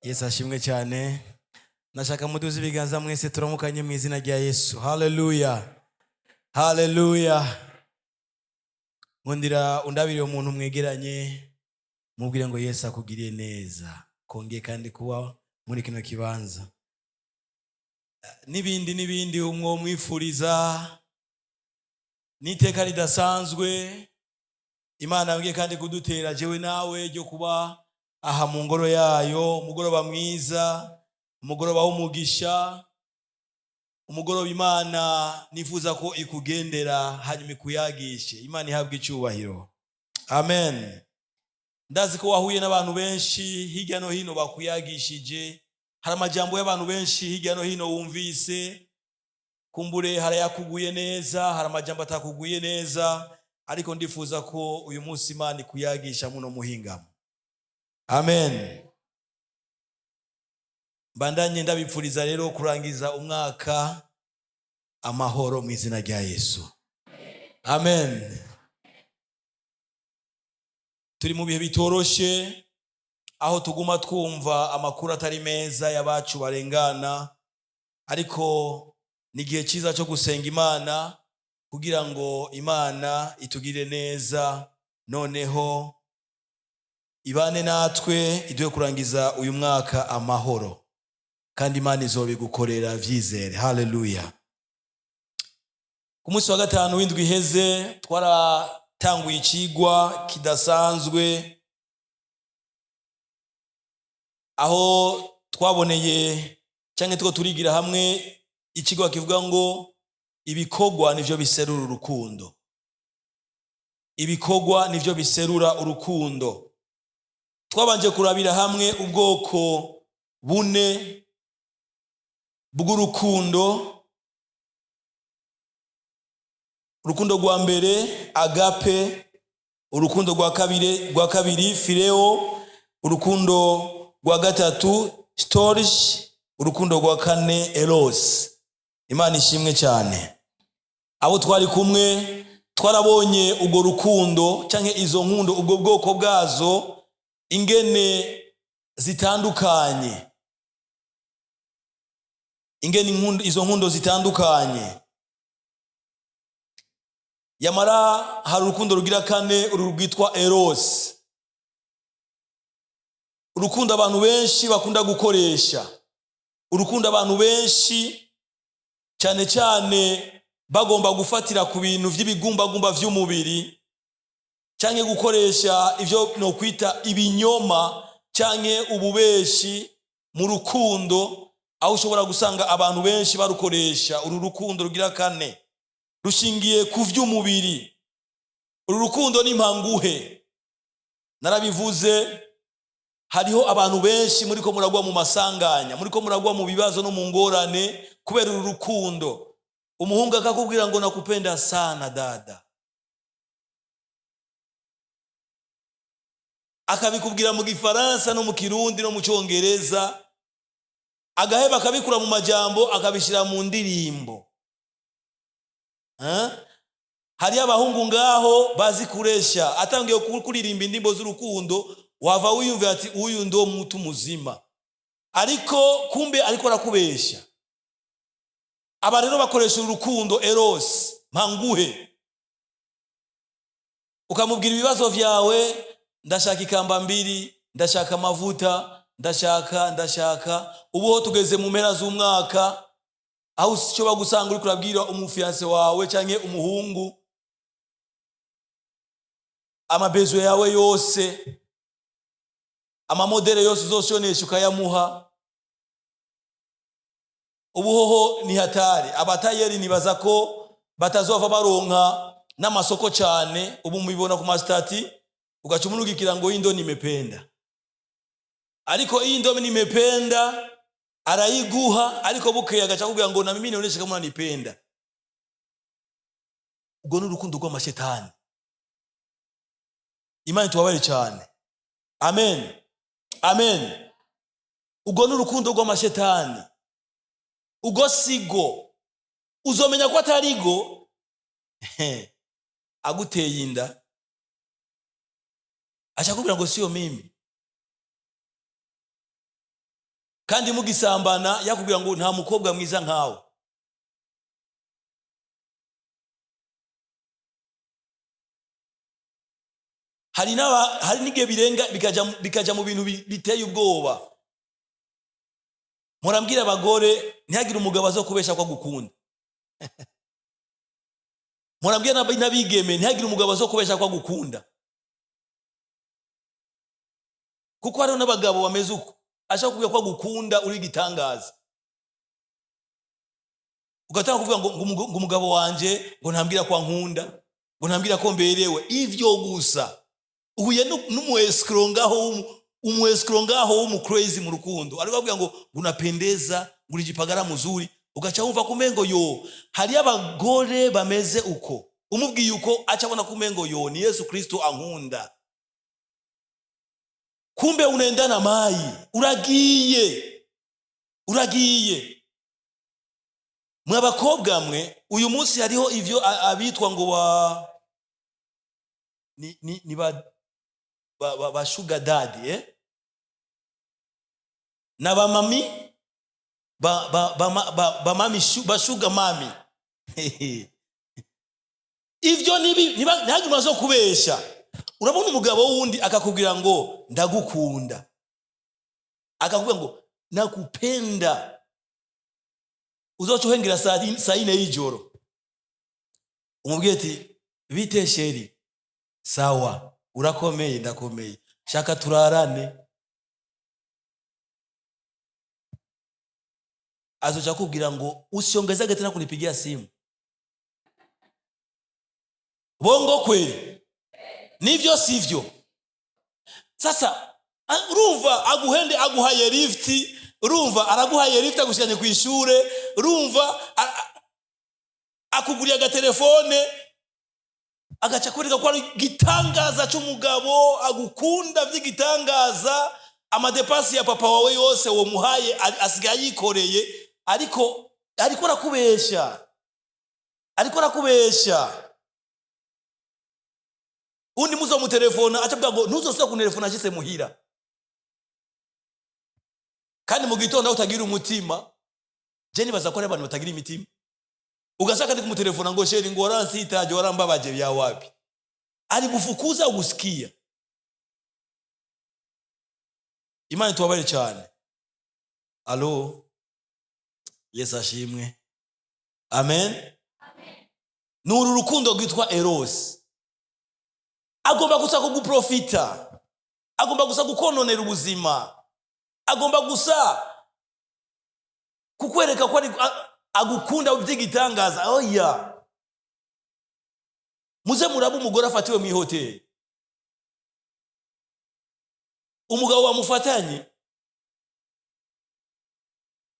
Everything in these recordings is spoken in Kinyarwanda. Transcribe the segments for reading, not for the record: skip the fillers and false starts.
Yesu ashimwe cyane. Nashaka muduze ibiganza mwese turamukanye mu izina rya Yesu. Haleluya. Haleluya. Ngundira undabire umuntu mwegeranye mubwire ngo Yesu akugiriye neza. Kongeye kandi kuba muri kino kibanza. Nibindi umwo mwifuriza niteka ridasanzwe. Imana yongeye kandi kudutera jewe nawe ryo kuba aha mu ngoro yayo, umugoroba mwiza, umugoroba w'umugisha, umugoroba Imana nifuza ko ikugendera hanyuma ikuyagishe. Imana ihabwe icyubahiro. Amen. Ndazi ko wahuye n'abantu benshi hirya no hino bakuyagishije. Hari amajambo y'abantu benshi hirya no hino wumvise. Kumbure harayakuguye neza, hari amajambo atakuguye neza, ariko ndifuza ko uyu munsi Imana ikuyagisha muno muhingamo. Amen. Bandanye ndabipfuriza rero kurangiza umwaka amahoro mu izina rya Yesu. Amen. Turi mu bihe bitoroshe aho tuguma twumva amakuru atari meza y'abacu barengana, ariko ni igihe cyiza cyo gusenga Imana kugira ngo Imana itugire neza, noneho ibane natwe iduhe kurangiza uyu mwaka amahoro, kandi Imana izobigukorera vyizere. Haleluya. Ku munsi wa gatanu w'indwi iheze twaratanguye ikigwa kidasanzwe aho twaboneye cyangwa two turigira hamwe ikigwa kivuga ngo ibikorwa nivyo biserura urukundo. Ibikorwa nivyo biserura urukundo. Twabanje kurabira hamwe ubwoko bune bw'urukundo. Urukundo rwa mbere agape, urukundo rwa kabiri phileo, urukundo rwa gatatu storge, urukundo rwa kane eros. Imana ishimwe cyane. Abo twari kumwe twarabonye ubwo rukundo cyangwa izo nkundo, ubwo bwoko bwazo ingene zitandukanye, ingene izo nkundo zitandukanye. Yamara hari urukundo rugira kane, uru rwitwa eros. Urukundo abantu benshi bakunda gukoresha, urukundo abantu benshi cyane cyane bagomba gufatira ku bintu vy'ibigumbagumba vy'umubiri, canke gukoresha ivyo no kwita ibinyoma canke ububeshi mu rukundo, aho ushobora gusanga abantu benshi barukoresha. Uru rukundo rugira kane rushingiye ku vy'umubiri. Uru rukundo ni mpanguhe. Narabivuze, hariho abantu benshi muriko muragwa mu masanganya, muriko muragwa mu bibazo no mu ngorane kubera uru rukundo. Umuhungu akakubwira ngo nakupenda sana dada, akabikubwira mu Gifaransa no mu Kirundi no mu Cyongereza, agaheba akabikura mu majambo akabishira mu ndirimbo. Hari abahungu ngaho bazi kuresha, atangiye kuririmba indimbo z'urukundo wava wiyumva ati uyu ndo mutu muzima, ariko kumbe ariko arakubesha. Aba rero bakoresha urukundo eros, mpanguhe. Ukamubwira ibibazo vyawe, ndashaka ikamba mbiri, ndashaka amavuta, ndashaka. Ubuho tugeze mu mpera z'umwaka aho ushobora gusanga uri kurabwira umufiance wawe canke umuhungu amabezo yawe yose, amamodere yose uzoshonesha ukayamuha. Ubuhoho ni hatari. Abatayeri nibaza ko batazova baronka n'amasoko cyane. Ubu mubibona ku mastati ugaca umurugikira ngo indo nimependa, ariko indo nimependa arayiguha, ariko bukeye agaca kugira ngo na mimi nionyeshe kama unanipenda. Ubwo ni urukundo rw'amashetani. Imana tubabare cyane. Amen. Amen. Ubwo ni urukundo rw'amashetani. Ugo sigo uzomenya ko atarigo aguteye inda, acha kubira ngo siyo mimi. kandi mugisambana yakubwira ngo nta mukobwa mwiza nkawe. Hari n'igihe birenga bikaja mu bintu biteye ubwoba. Murambwira abagore ntihagire umugabo azokubesha ko gukunda. Murambwira n'abigeme ntihagire umugabo azokubesha ko gukunda. Kuko hariho n'abagabo bameze uko, ashaka kuvuga ko gukunda uri gitangaza. Ugatanga kuvuga ngo umugabo wanje ngo ntambwira ko nkunda, ngo ntambwira ko mberewe. Ivyo gusa uhuye n'umuescrongaho w'umucrazy mu rukundo, ariko avuga ngo unapendeza, uri jipagara muzuri, ugaca wumva kumengo yo. Hari abagore bameze uko, umubwiye uko aca abona kumengo yo ni Yesu Kristo ankunda. Kumbe unaendana mai, uragiye. Mwa bakobwa mwe, uyu munsi hariho ivyo abitwa ngo ni ba sugar daddy, na ba mami ba sugar mami. Ivyo ntihagire umaze kubesha. Urabona umugabo wundi akakubwira ngo ndagukunda, akakubwira ngo nakupenda, uzocuhengera saa 4 y'ijoro, umubwiye ati bite sheri, sawa, urakomeye, ndakomeye, shaka turarane. Azoca kubwira ngo usiongezage tena kunipigia simu. Bongo kweli? Nivyo sivyo? Sasa urumva aguhaye lift, urumva araguhaye lift agushikanye kwishure, urumva akuguriye agatelefone, agaca kwereka ko ari gitangaza cy'umugabo, agukunda vy'igitangaza, amadepasi ya papa wawe yose wo muhaye asigaye yikoreye, ariko arakubesha. Undi muzo mu telefone acavuga ngo ntuzosubira kuntelefona ashitse muhira, kandi mu gitondo utagira umutima. Je nibaza ko ari abantu batagira imitima. Ugasaka ndi kumutelefona ngo sheri ngo waransitaje, warambabaje bya wapi, ari gufukuza ugusikia. Imana tubabare cyane. Allo, Yesu ashimwe. Amen. Nuru rukundo rwitwa eros, agomba gusa kuguprofita, agomba gusa gukononera ubuzima, agomba gusa kukwereka ko agukunda by'igitangaza. Oya, muze murabu umugore afatiwe mu hoteli, umugabo wamufatanye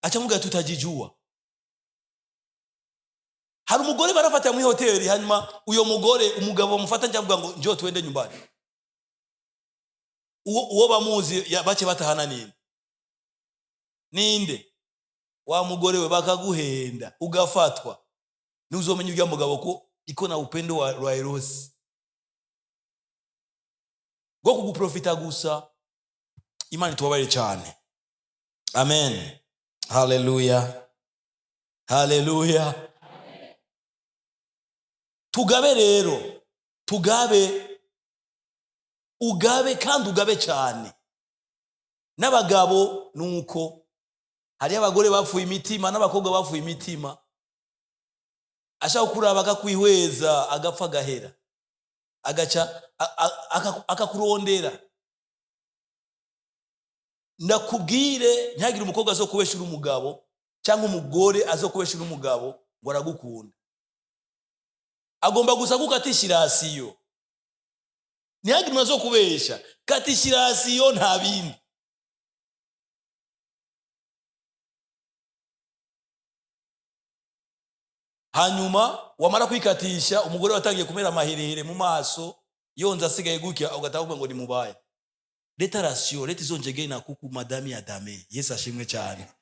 acha muga tutajijua. Hari umugore barafata mu hoteli, hanyuma uyo mugore umugabo wamufatanye avuga ngo njoo twende nyumbani. Uwo bamuzi bace batahana ninde? Wa mugore we bakaguhenda ugafatwa. Nuzomenya uyu mugabo ko iko na upendo wa eros, go kuguprofita gusa. Imana tubabare cyane. Amen. Hallelujah. Hallelujah. Tugabe rero, ugabe kandi ugabe cyane. N'abagabo nuko hari abagore bapfuye imitima n'abakobwa bapfuye imitima, ashaka kuraba akakwihweza agapfa gahera, agaca akakurondera. Ndakubwire ntihagire umukobwa azokubeshura umugabo cyangwa umugore azokubeshura umugabo ngo aragukunda. Agomba gusa gukatishirasiyo. Ntihagire umuntu azokubesha, katishirasiyo nta bindi. Hanyuma wamara kwikatisha, umugore watangiye kumera amaherehere mu maso, yonza asigaye gukya, ugatavuga ngo ni mubaya. Leta rasio, leta izonjege na kuku madami ya dame. Yesu ashimwe cyane.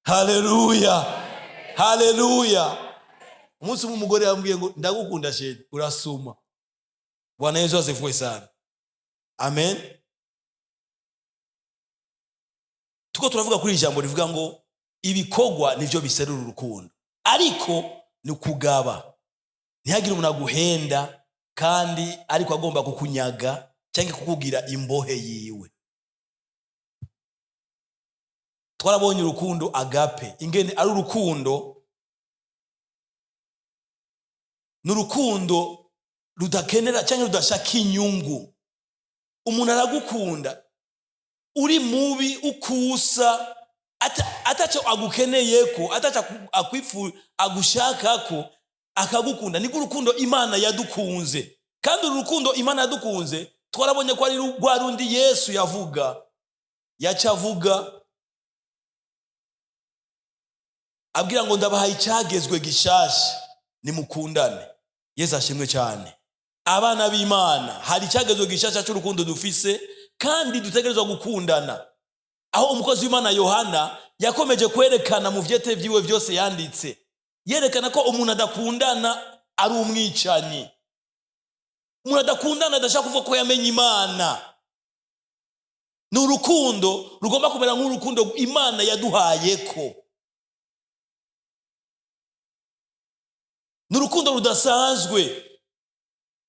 Hallelujah. Hallelujah. Umunsi umugore yambwiye ngo ndagukunda shedi, urasuma. Bwana Yesu asifiwe sana. Amen. tuko turavuga kuri ijambo rivuga ngo ibikorwa nivyo biserura urukundo, ariko ni kugaba. Ntihagire umuntu aguhenda kandi ariko agomba kukunyaga cyangwa kukugira imbohe yiwe. Twarabonye urukundo agape, ingene ari urukundo, n'urukundo rudakenera cyangwa rudashaka inyungu. Umuntu aragukunda uri mubi, ukusa, atacho agukeneyeko, atacho akwifu agushakako, akagukunda. Niko urukundo Imana yadukunze. Kandi urukundo Imana yadukunze twarabonye ko ari rwa rundi Yesu yavuga, yacavuga abwira ngo ndabahaye icyagezwe gishasha, nimukundane. Yesu ashimwe cyane. Abana b'Imana, hari icyagezwe gishasha cy'urukundo dufise kandi dutegerezwa gukundana. Aho umukozi w'Imana Yohana yakomeje kwerekana mu vyete vyiwe byose yanditse, yerekana ko umuntu adakundana ari umwicanyi. Umuntu adakundana adashaka kuvuga ko yamenye Imana. Ni urukundo rugomba kumera nk'urukundo Imana yaduhayeko. Ni urukundo rudasanzwe,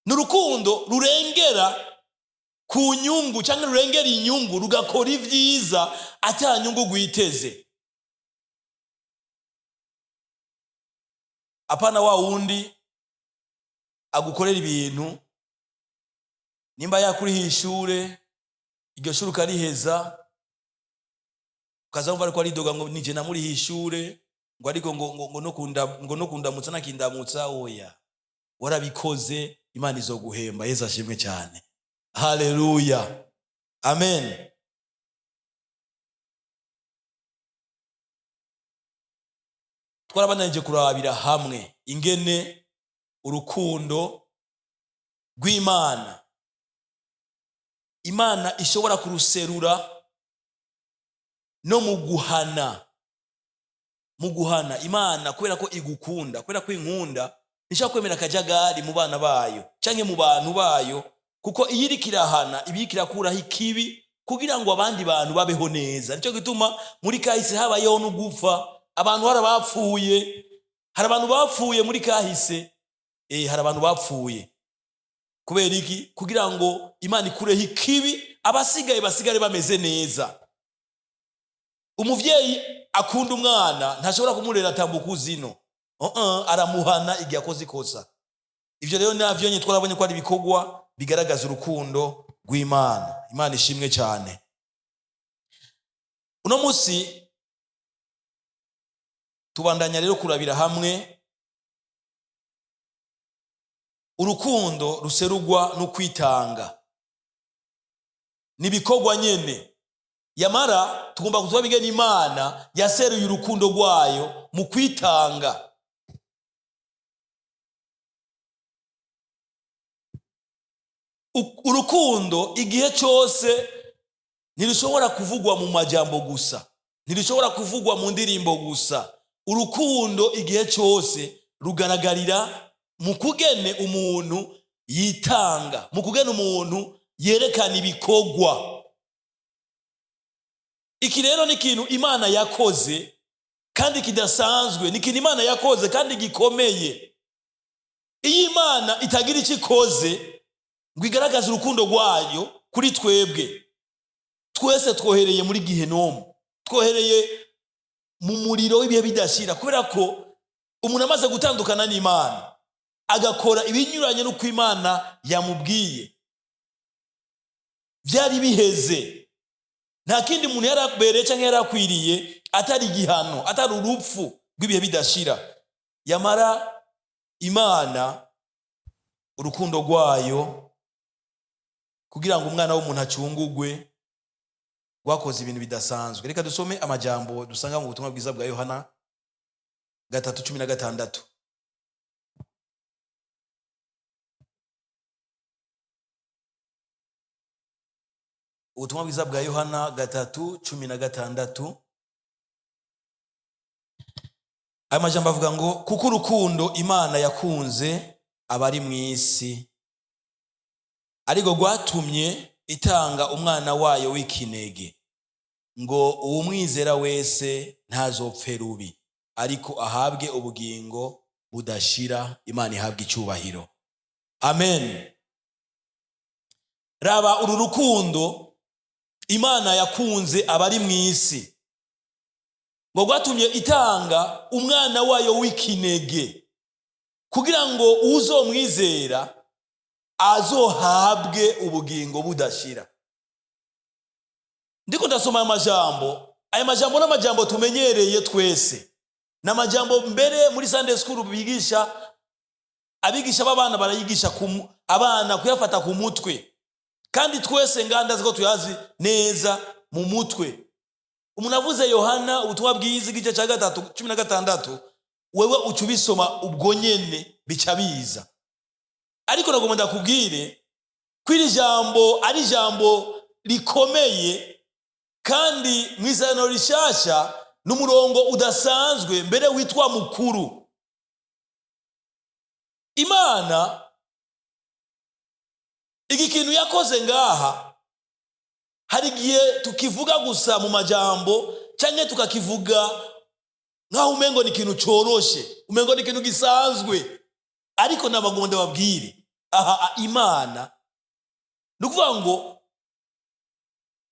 ni urukundo rurengera ku nyungu cyangwa rurengera inyungu, rugakora ibyiza ata nyungu gwiteze. Apana wa wundi agukorera ibintu, nimba yakuriha ishure, iryo shuri ukariheza, ukazamva ariko aridoga ngo nije namuriha ishure, ngo ariko ngo no kundamutsa nakindamutsa. Oya, warabikoze, Imana izoguhemba. Yesu ashimwe cyane. Haleluya, amen. Twarabananje kurabira hamwe ingene urukundo rw'Imana, Imana ishobora kuruserura no muguhana. Muguhana Imana kubera ko igukunda, kubera ko inkunda, nishaka kwemera kajagari mu bana bayo canke mu bantu bayo, kuko iyiri kirahana ibikira kuraho ikibi kugira ngo abandi bantu babeho neza. Nico gituma muri kahise habayeho no gupfa, abantu harabapfuye, hari abantu bapfuye muri kahise, hari abantu bapfuye kubera iki? Kugira ngo Imana ikureho ikibi, abasigaye basigare bameze neza. Umuvyeyi akunda umwana ntashobora kumurera atambuka zino, aramuhana igihe akoze ikosa. Ivyo rero navyo nye twarabonye ko ari ibikorwa bigaragaza urukundo rw'Imana. Imana ishimwe cyane. Uno musi tubandanya rero kurabira hamwe urukundo ruserugwa no kwitanga. Nibikorwa nyene, yamara tugomba kuzuba bigena Imana yaseruye urukundo rwayo mu kwitanga. Urukundo igihe cyose ntirushobora kuvugwa mu majambo gusa, ntirushobora kuvugwa mu ndirimbo gusa. Urukundo igihe cyose rugaragarira mu kugene umuntu yitanga, mu kugene umuntu yerekana ibikorwa. Iki rero ni ikintu Imana yakoze kandi kidasanzwe, ni ikintu Imana yakoze kandi gikomeye. Iyo Imana itagira icyo ikoze ngo igaragaze urukundo rwayo kuri twebwe, twese twohereye muri gihenomu, twohereye mu muriro w'ibihe bidashira, kubera ko umuntu amaze gutandukana n'Imana agakora ibinyuranye n'uko Imana yamubwiye, byari biheze. Nta kindi umuntu yarabereye cyangwa yarakwiriye atari igihano, atari urupfu rw'ibihe bidashira. Yamara Imana urukundo rwayo kugira ngo umwana w'umuntu acungugwe rwakoze ibintu bidasanzwe. Reka dusome amajambo dusanga mu butumwa bwiza bwa Yohana 3:16. Ubutumwa bwiza bwa Yohana 3:16. Aya majambo avuga ngo kuko urukundo Imana yakunze abari mu isi ariko rwatumye itanga umwana wayo w'ikinege ngo uwumwizera wese ntazopfe rubi, ariko ahabwe ubugingo budashira. Imana ihabwe icyubahiro. Amen. Raba uru rukundo Imana yakunze abari mu isi, ngo rwatumye itanga umwana wayo w'ikinege, kugira ngo uzomwizera azohabwe ubugingo budashira. Ndiko ndasoma aya majambo n'amajambo tumenyereye twese, n'amajambo mbere muri Sunday school bigisha, abigisha b'abana barayigisha abana kuyafata ku mutwe, kandi twese ngandazi ko tuyazi neza mu mutwe. Umuntu avuze Yohana ubutumwa bwiza igice cya 3:16, wewe uca ubisoma ubwo nyene bica biza. Ariko nagomba ndakubwire ko iri jambo ari jambo rikomeye, kandi mu Isezerano rishasha n'umurongo udasanzwe mbere witwa mukuru. Imana igikintu yakoze ngaha, hari igihe tukivuga gusa mu majambo, cyangwa tukakivuga nkaho umengo ni ikintu coroshe, umengo ni ikintu gisanzwe. Ariko nabagomba ndababwire, Imana nukuvuga ngo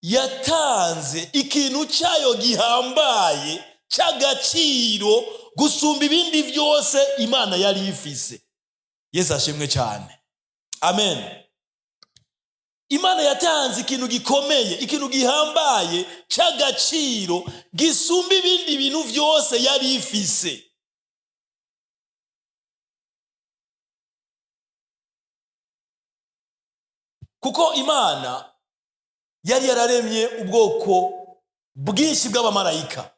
yatanze ikintu cyayo gihambaye cy'agaciro gusumba ibindi byose Imana yari ifise. Yesu ashimwe cyane. Amen. Imana yatanze ikintu gikomeye, ikintu gihambaye cy'agaciro gisumba ibindi bintu byose yari ifise. Kuko Imana yari yararemye ubwoko bwinshi bw'abamarayika.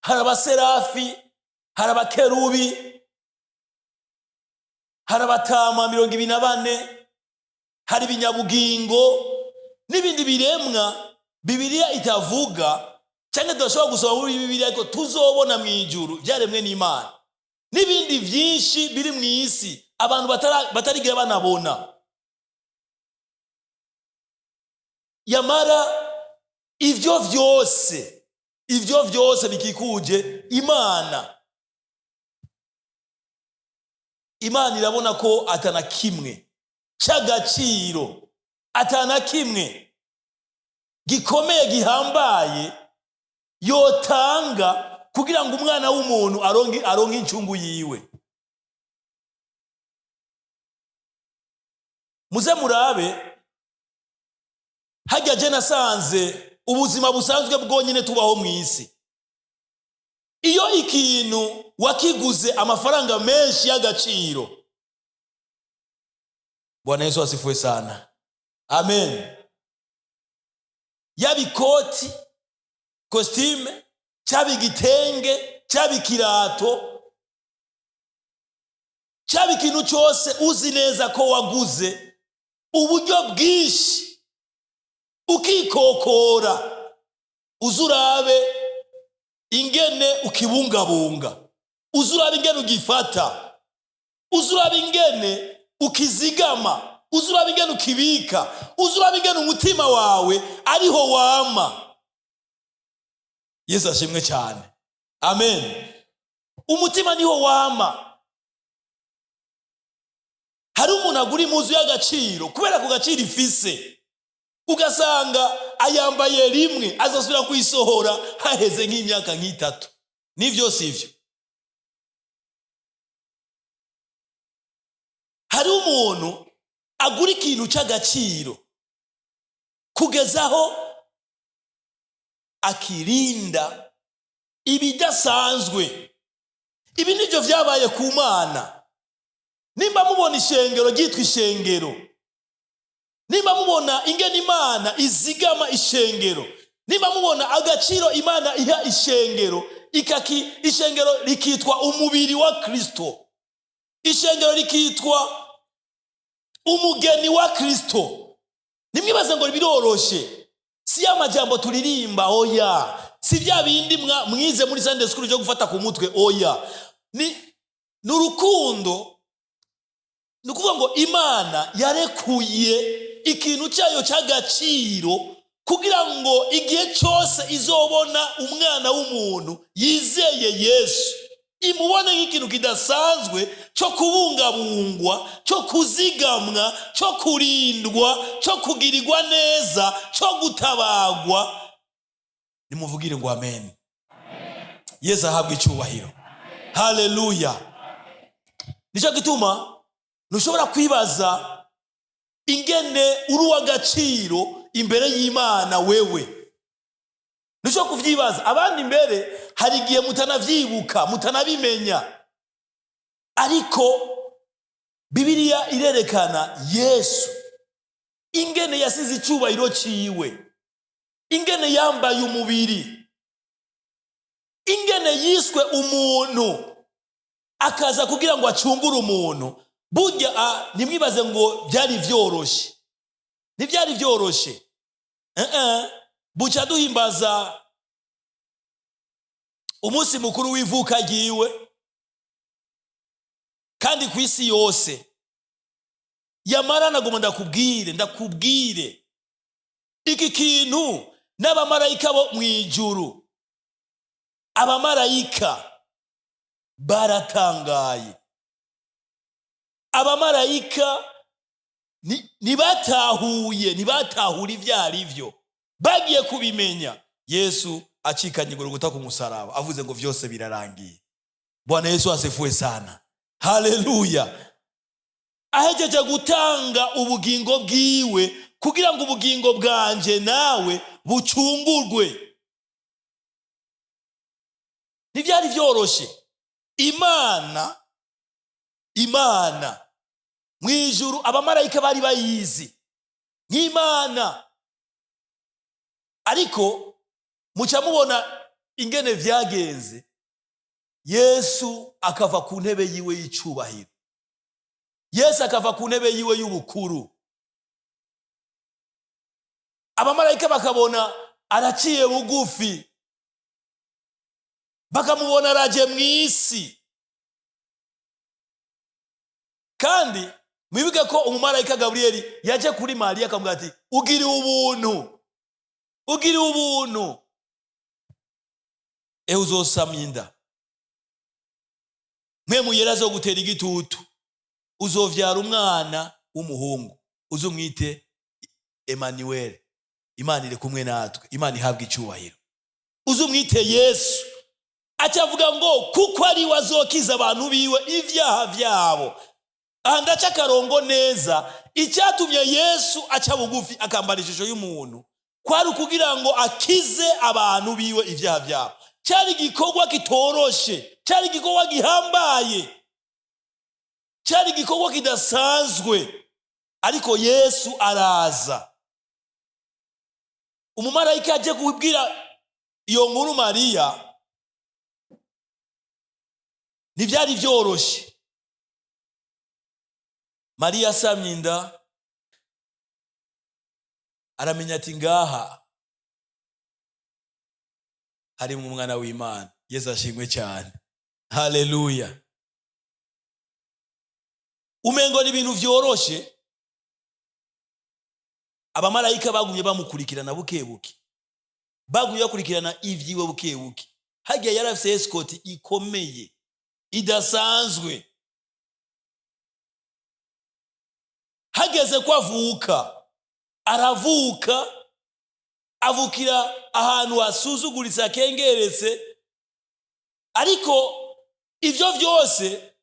Hari abaserafi, hari abakerubi, hari abatama 24, hari ibinyabugingo n'ibindi biremwa Bibiliya itavuga, cyangwa tudashobora gusoma muri Bibiliya ariko tuzobona mu ijuru byaremwe n'Imana, n'ibindi byinshi biri mu isi abantu batarigira banabona. Yamara ivyo vyose bikikuje Imana irabona ko atana kimwe cy'agaciro, atana kimwe gikomeye gihambaye yotanga kugira ngo umwana w'umuntu aronke incungu yiwe. Muze murabe, hajya je nasanze ubuzima busanzwe bwonyine tubaho mu isi, iyo ikintu wakiguze amafaranga menshi y'agaciro, Bwana Yesu asifiwe sana. Amen. Yabikoti, costume, cyabigitenge, cyabikirato, cyabikintu cyose uzi neza ko waguze uburyo bwinshi, ukikokora, uzurabe ingene ukibungabunga, uzurabe ingene ugifata, uzurabe ingene ukizigama, uzurabe ingene ukibika, uzurabe ingene umutima wawe ariho wama. Yesu ashimwe cyane. Amen. Umutima niho wama. Hari umuntu agura impuzu y'agaciro kubera ku gaciro ifise, ugasanga ayambaye rimwe azasubira kuyisohora haheze nk'imyaka 3. Nivyo sivyo? Hari umuntu agura ikintu cy'agaciro kugezaho akirinda ibidasanzwe. Ibi nivyo vyabaye ku Mana. Nimba mubona ishengero ryitwa ishengero, nimba mubona ingene Imana izigama ishengero, nimba mubona agaciro Imana iha ishengero, ishengero rikitwa umubiri wa Kristo, ishengero rikitwa umugeni wa Kristo. Nimwibaze ngo biroroshe, si amajambo turirimba, oya, si bya bindi mwize muri Sunday school cyo gufata ku mutwe, oya, ni urukundo. Nukuvuga ngo Imana yarekuye ikintu cyayo cy'agaciro kugira ngo igihe cyose izobona umwana w'umuntu yizeye Yesu imubone nk'ikintu kidasanzwe cyo kubungabungwa, cyo kuzigamwa, cyo kurindwa, cyo kugirirwa neza, cyo gutabagwa. Nimuvugire ngo amen. Yesu ahabwe icyubahiro. Haleluya. Nicyo gituma ntushobora kwibaza ingene uri uw'agaciro imbere y'Imana wewe. Ntushobora kuvyibaza. Abandi mbere hari igihe mutanavyibuka, mutanabimenya. Ariko Bibiliya irerekana Yesu ingene yasize icyubahiro ciwe, ingene yambaye umubiri, ingene yiswe umuntu akaza kugira ngo acungure umuntu. Burya nimwibaze ngo byari vyoroshe. Ntibyari vyoroshe. Buca duhimbaza umunsi mukuru w'ivuka ryiwe, kandi ku isi yose. Yamara nagomba ndakubwire iki kintu n'abamarayika bo mw'ijuru. Abamarayika baratangaye. Abamarayika ntibatahura ivyari vyo. Bagiye kubimenya Yesu acikanye Golgotha ku musaraba avuze ngo vyose birarangiye. Bwana Yesu asifiwe sana. Haleluya. Ahejeje gutanga ubugingo bwiwe kugira ngo ubugingo bwanje nawe bucungurwe. Ntibyari vyoroshe. Imana mwijuru abamarayika bari bayizi nk'Imana. Ariko muca mubona ingene vyagenze. Yesu akava ku ntebe yiwe y'icubahiro. Yesu akava ku ntebe yiwe y'ubukuru. Abamarayika bakabona araciye bugufi, bakamubona araje mw'isi. Kandi mwibuke ko umumarayika Gabrieli yaje kuri Mariya akamubwira ati ugiriwe ubuntu, uzosamya inda, mpwemu yera zo gutera igitutu, uzovyara umwana w'umuhungu, uzumwite Emmanuel, Imana iri kumwe natwe, Imana ihabwa icyubahiro. Uzumwite Yesu. Acavuga ngo kuko ari we azokiza abantu biwe ivyaha vyabo. Ndaca akarongo neza. Icyatumye Yesu aca bugufi akambara ishusho y'umuntu kwari ukugira ngo akize abantu biwe ivyaha vyabo. Cyari igikorwa kitoroshe, cyari igikorwa gihambaye, cyari igikorwa kidasanzwe. Ariko Yesu araza. Umumarayika aje kubwira iyo nkuru Mariya, ntibyari vyoroshe. Mariya asamye inda, aramenya ati ngaha hari umwana w'Imana. Yesu ashimwe cyane. Haleluya. Umengo ni ibintu vyoroshe. Abamarayika bagumye bamukurikirana bukebuke, bagumye bakurikirana ivyiwe bukebuke. Hagiye yarafise escort ikomeye idasanzwe. Hageze ko aravuka, avukira ahantu hasuzuguritse akengeretse. Ariko ivyo vyose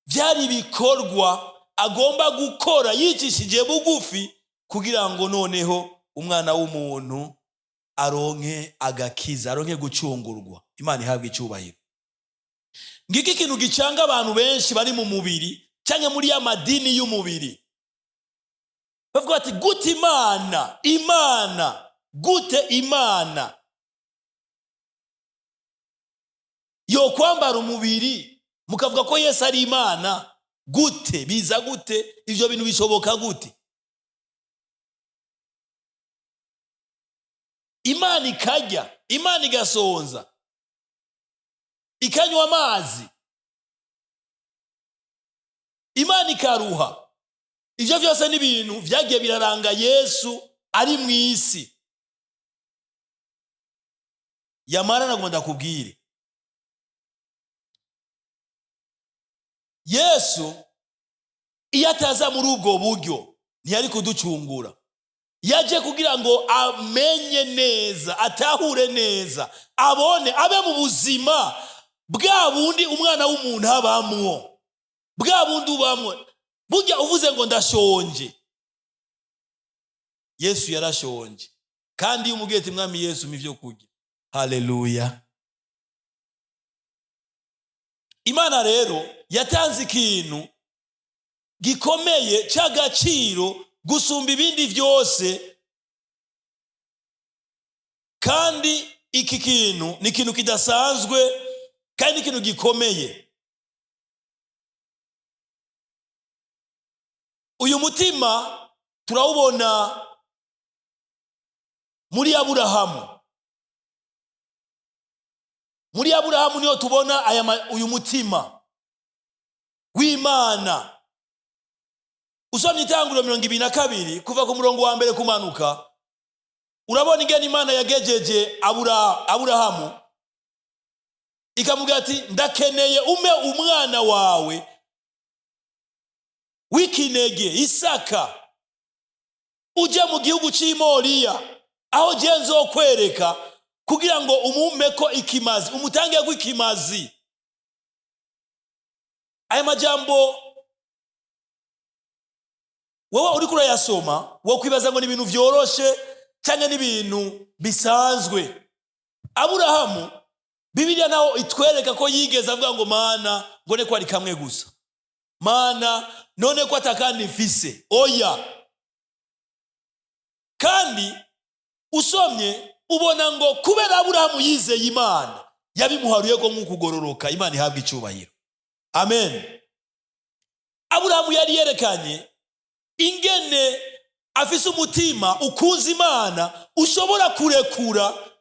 vyari bikorwa agomba gukora yicishije bugufi kugira ngo noneho umwana w'umuntu aronke agakiza, aronke gucungurwa. Imana ihabwe icyubahiro. Ngiki kintu gicanga abantu benshi bari mu mubiri cyangwa muri ya madini y'umubiri. Bavuga ati gute Imana, gute Imana yo kwambara umubiri mukavuga ko Yesu ari Imana? Gute? Biza gute? Ivyo bintu bishoboka gute? Imana ikarya, Imana igasonza, ikanywa amazi, Imana ikaruha. Ivyo vyose ni ibintu vyagiye biraranga Yesu ari mw'isi. yamara nagomba ndakubwire, Yesu iyo ataza muri ubwo buryo ntiyari kuducungura. Yaje kugira ngo amenye neza, atahure neza, abone, abe mu buzima bwa bundi umwana w'umuntu abamwo, bwa bundi ubamwo. Burya uvuze ngo ndashonje, Yesu yarashonje, kandi iyo umubwiye ati mwami Yesu mpa ivyo kurya, haleluya. Imana rero yatanze ikintu gikomeye cy'agaciro gusumba ibindi byose, kandi iki kintu ni ikintu kidasanzwe kandi ikintu gikomeye. Uyu mutima turawubona muri Aburahamu. Muri Aburahamu niyo tubona uyu mutima w'Imana. Usomye Itanguriro 22 kuva ku murongo wa mbere kumanuka, urabona ingene Imana yagejeje Aburahamu ikamubwira ati ndakeneye ume umwana wawe w'ikinege Isaka uje mu gihugu cy'Imoriya, aho je nzokwereka, kugira ngo umumeko ikimazi, umutange gw'ikimazi. Aya majambo wowe uri kurayasoma wo kwibaza ngo ni ibintu vyoroshe cyangwa ni ibintu bisanzwe. Aburahamu Bibiliya naho itwereka ko yigeze avuga ngo Mana ngone ko ari kamwe gusa, Mana none ko atakandi mfise. Oya, kandi usomye ubona ngo kubera Aburahamu yizeye Imana yabimuharuye ko nk'ukugororoka. Imana ihabwa icyubahiro, amen. Aburahamu yari yerekanye ingene afise umutima ukuza Imana, ushobora kurekura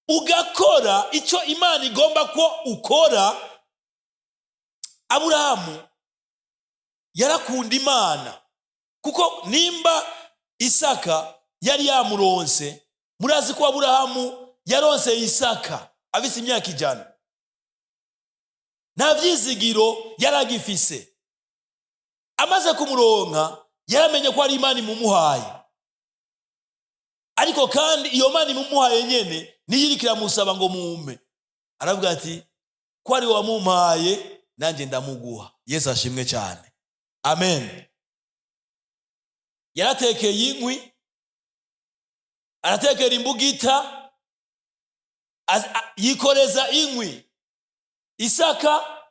ugakora icyo Imana igomba ko ukora. Aburahamu yarakunda Imana, kuko nimba Isaka yari yamuronse, murazi ko Aburahamu yaronse Isaka afise imyaka 100, nta vyizigiro yaragifise. Amaze kumuronka yaramenye ko ari Imana imumuhaye, ariko kandi iyo Imana imumuhaye nyene niyirikira musaba ngo mumpe. Aravuga ati ko ari wamumpaye nanje ndamuguha. Yesu ashimwe cyane, amen. Yaratekeye inkwi, aratekera imbugita, yikoreza inkwi. Isaka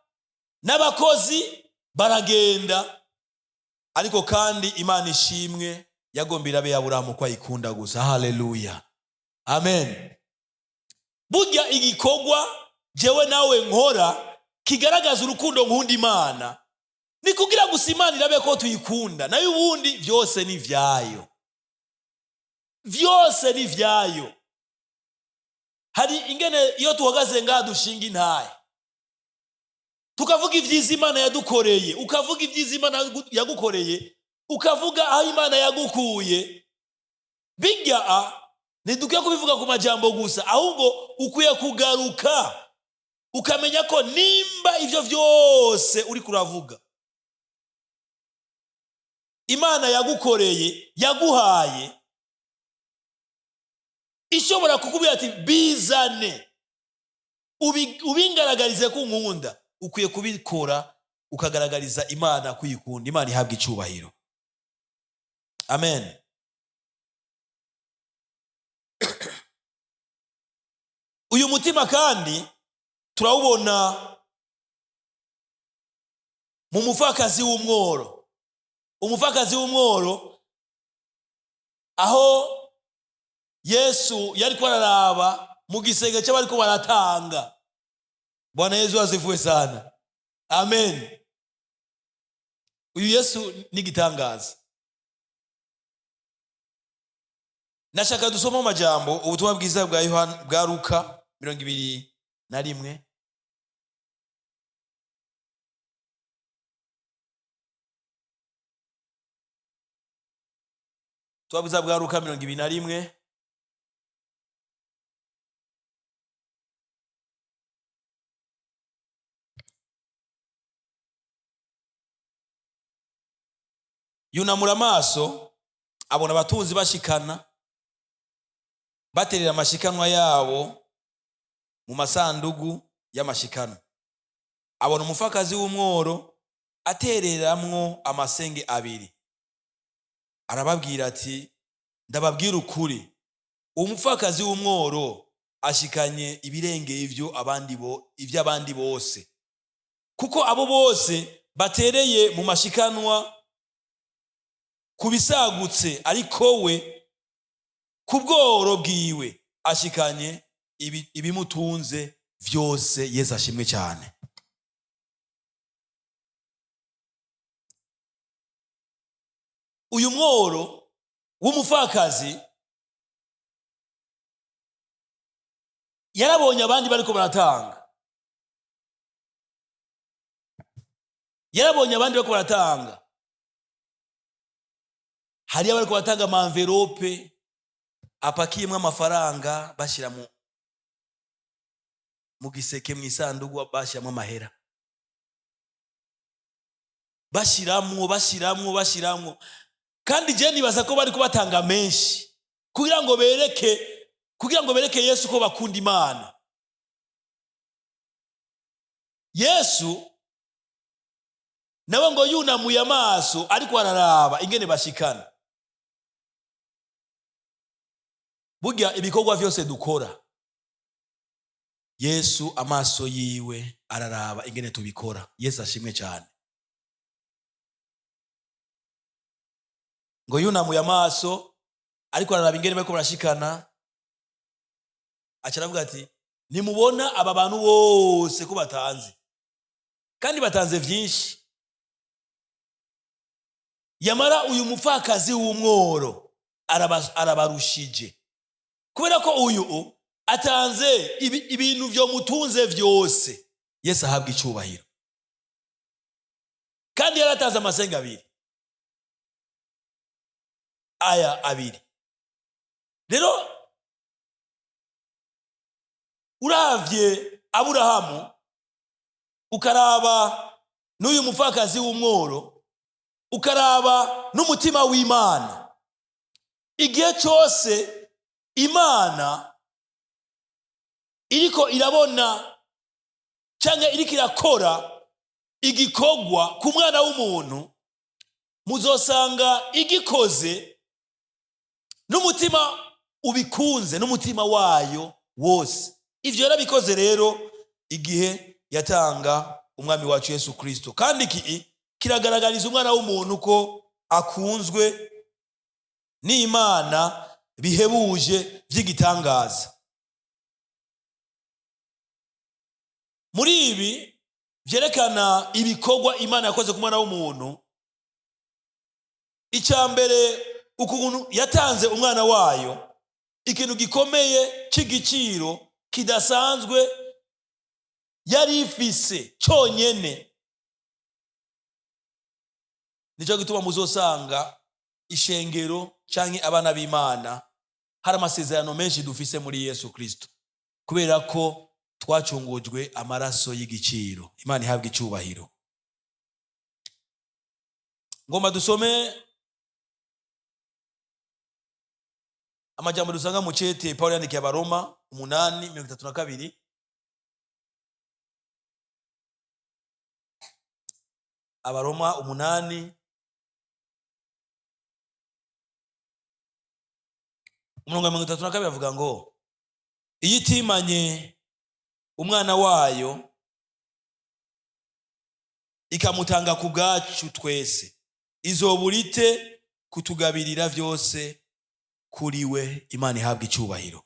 n'abakozi baragenda, ariko kandi Imana ishimwe yagombira be Aburahamu ko ayikunda gusa. Haleluya, amen. Burya igikorwa jewe nawe nkora kigaragaza urukundo nkunda Imana, ni kugira gusa Imana irabe ko tuyikunda, nayo ubundi byose ni vyayo, vyose ni vyayo. Hari ingene iyo tuhagaze ngaha dushinga intaye tukavuga ivyiza Imana yadukoreye, ukavuga ivyiza Imana yagukoreye, ukavuga aho Imana yagukuye, bijya ntidukiye kubivuga ku majambo gusa, ahubwo ukwiye kugaruka ukamenya ko nimba ivyo vyose uri kuravuga Imana yagukoreye, yaguhaye, ishobora kukubwira ati bizane ubingaragarize ko nkunda, ukwiye kubikora ukagaragariza Imana kuyikunda. Imana ihabwa icyubahiro, amen. Uyu mutima kandi turawubona mu mupfakazi w'umworo. Umupfakazi w'umworo, aho Yesu yari kwararaba mu gisenge cy'abariko baratanga. Bwana Yesu asifiwe sana, amen. Uyu Yesu ni gitangaza. Nashaka dusoma amajambo ubutumwa bwiza bwa Luka 21. Tuwabuza bwa Luka 21 yunamura amaso abona abatunzi bashikana baterera amashikanwa yabo mu masandugu y'amashikanwa. Abona umupfakazi w'umworo atereramwo amasenge abiri. Arababwira ati, ndababwira ukuri, umupfakazi w'umworo ashikanye ibirengeye ivy'abandi bose, kuko abo bose batereye mu mashikanwa kubisagutse, ariko we ku bworo bwiwe ashikanye ibimutunze vyose. Yesu ashimwe cyane. Uyu mworo w'umupfakazi yarabonye abandi bariko baratanga, hariya bariko baratanga ama envelope apakiyemwo amafaranga bashira mu giseke mu isandugu bashiramwo amahera, bashiramwo kandi je nibaza ko bari kubatanga menshi kugira ngo bereke Yesu ko bakunda Imana. Yesu nawe ngo yunamuye amaso ariko araraba ingene bashikana. Burya ibikorwa vyose dukora, Yesu amaso yiwe araraba ingene tubikora. Yesu ashimwe cyane. Ngo yunamuye amaso ariko araraba ingene bariko barashikana, acaravuga ati, nimubona aba bantu bose ko batanze, kandi batanze vyinshi, yamara uyu mupfakazi w'umworo arabarushije, kubera ko uyu atanze ibintu vyo mutunze vyose. Yesu ahabwa icubahiro. Kandi yaratanze amasenga abiri, aya abiri. Rero uravye Aburahamu ukaraba n'uyu mupfakazi w'umworo, ukaraba n'umutima w'Imana, igihe cyose Imana iriko irabona canke iriko irakora igikorwa ku mwana w'umuntu, muzosanga igikoze n'umutima ubikunze, n'umutima wayo wose. Ivyo yarabikoze rero igihe yatanga umwami wacu Yesu Kristo, kandi kiragaragariza umwana w'umuntu ko akunzwe n'Imana bihebuje vy'igitangaza. Muri ibi vyerekana ibikorwa Imana yakoze ku mwana w'umuntu, icambere ukuntu yatanze umwana wayo, ikintu gikomeye c'igiciro kidasanzwe yari ifise cyonyene. Nico gituma muzosanga ishengero canke abana b'Imana hari amasezerano menshi dufise muri Yesu Kristo, kubera ko twacungujwe amaraso y'igiciro. Imana ihabwa icubahiro. Ngomba dusome amajambo dusanga mu cete Paulo yandikiye Abaroma 8:32. Abaroma 8:32 avuga ngo, iyo itimanye umwana wayo ikamutanga ku bwacu twese, izoburite kutugabirira vyose kuri we. Imana ihabwa icubahiro.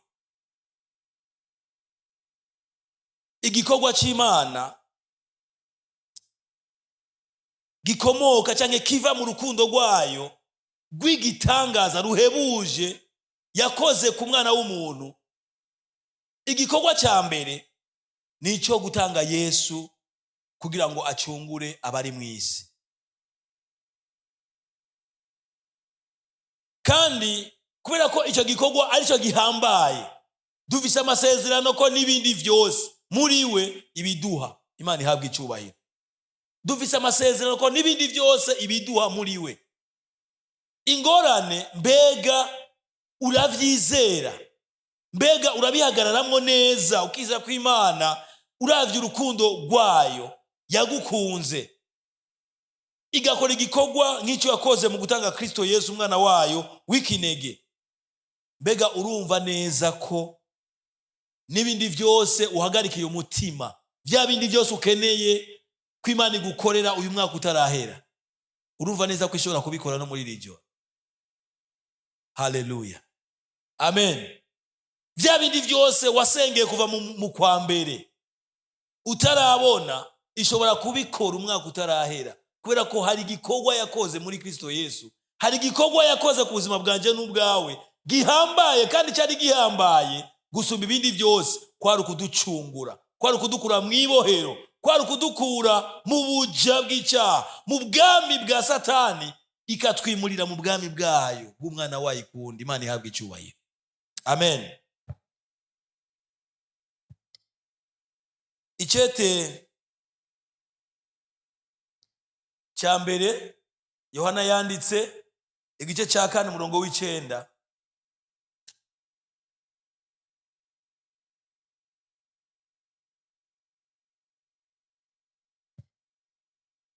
Igikorwa c'Imana gikomoka canke kiva mu rukundo rwayo rw'igitangaza ruhebuje yakoze ku mwana w'umuntu. Igikorwa ca mbere nico gutanga Yesu kugira ngo acungure abari mw'isi, kandi kubera ko ico gikorwa arico gihambaye, dufise amasezerano ko n'ibindi vyose muri we ibiduha. Imana ihabwa icubahiro. Dufise amasezerano ko n'ibindi vyose ibiduha muri we. ingorane mbega uravyizera, mbega urabihagararamwo neza ukiza ko Imana uravye urukundo rwayo yagukunze igakora igikorwa nk'icyo yakoze mu gutanga Kristo Yesu umwana wayo w'ikinege. Mbega urumva neza ko n'ibindi byose uhagarikiye umutima, bya bindi byose ukeneye ko Imana igukorera uyu mwaka utarahera, urumva neza ko ishobora kubikora no muri rijoro. Haleluya, amen. Bya bindi byose wasengeye kuva mu kwa mbere utarabona, ishobora kubikora umwaka utarahera, kubera ko hari igikorwa yakoze muri Kristo Yesu, hari igikorwa yakoze ku buzima bwanje n'ubwawe gihambaye, kandi cyari gihambaye gusumba ibindi byose. Kwari ukuducungura, kwari ukudukura mu ibohero, kwari ukudukura mu buja bw'icyaha, mu bwami bwa Satani, ikatwimurira mu bwami bwayo bw'umwana wayo ikunda. Imana ihabwe icyubahiro, amen. Icete cya mbere Yohana yanditse, igice cya 4 umurongo w'9.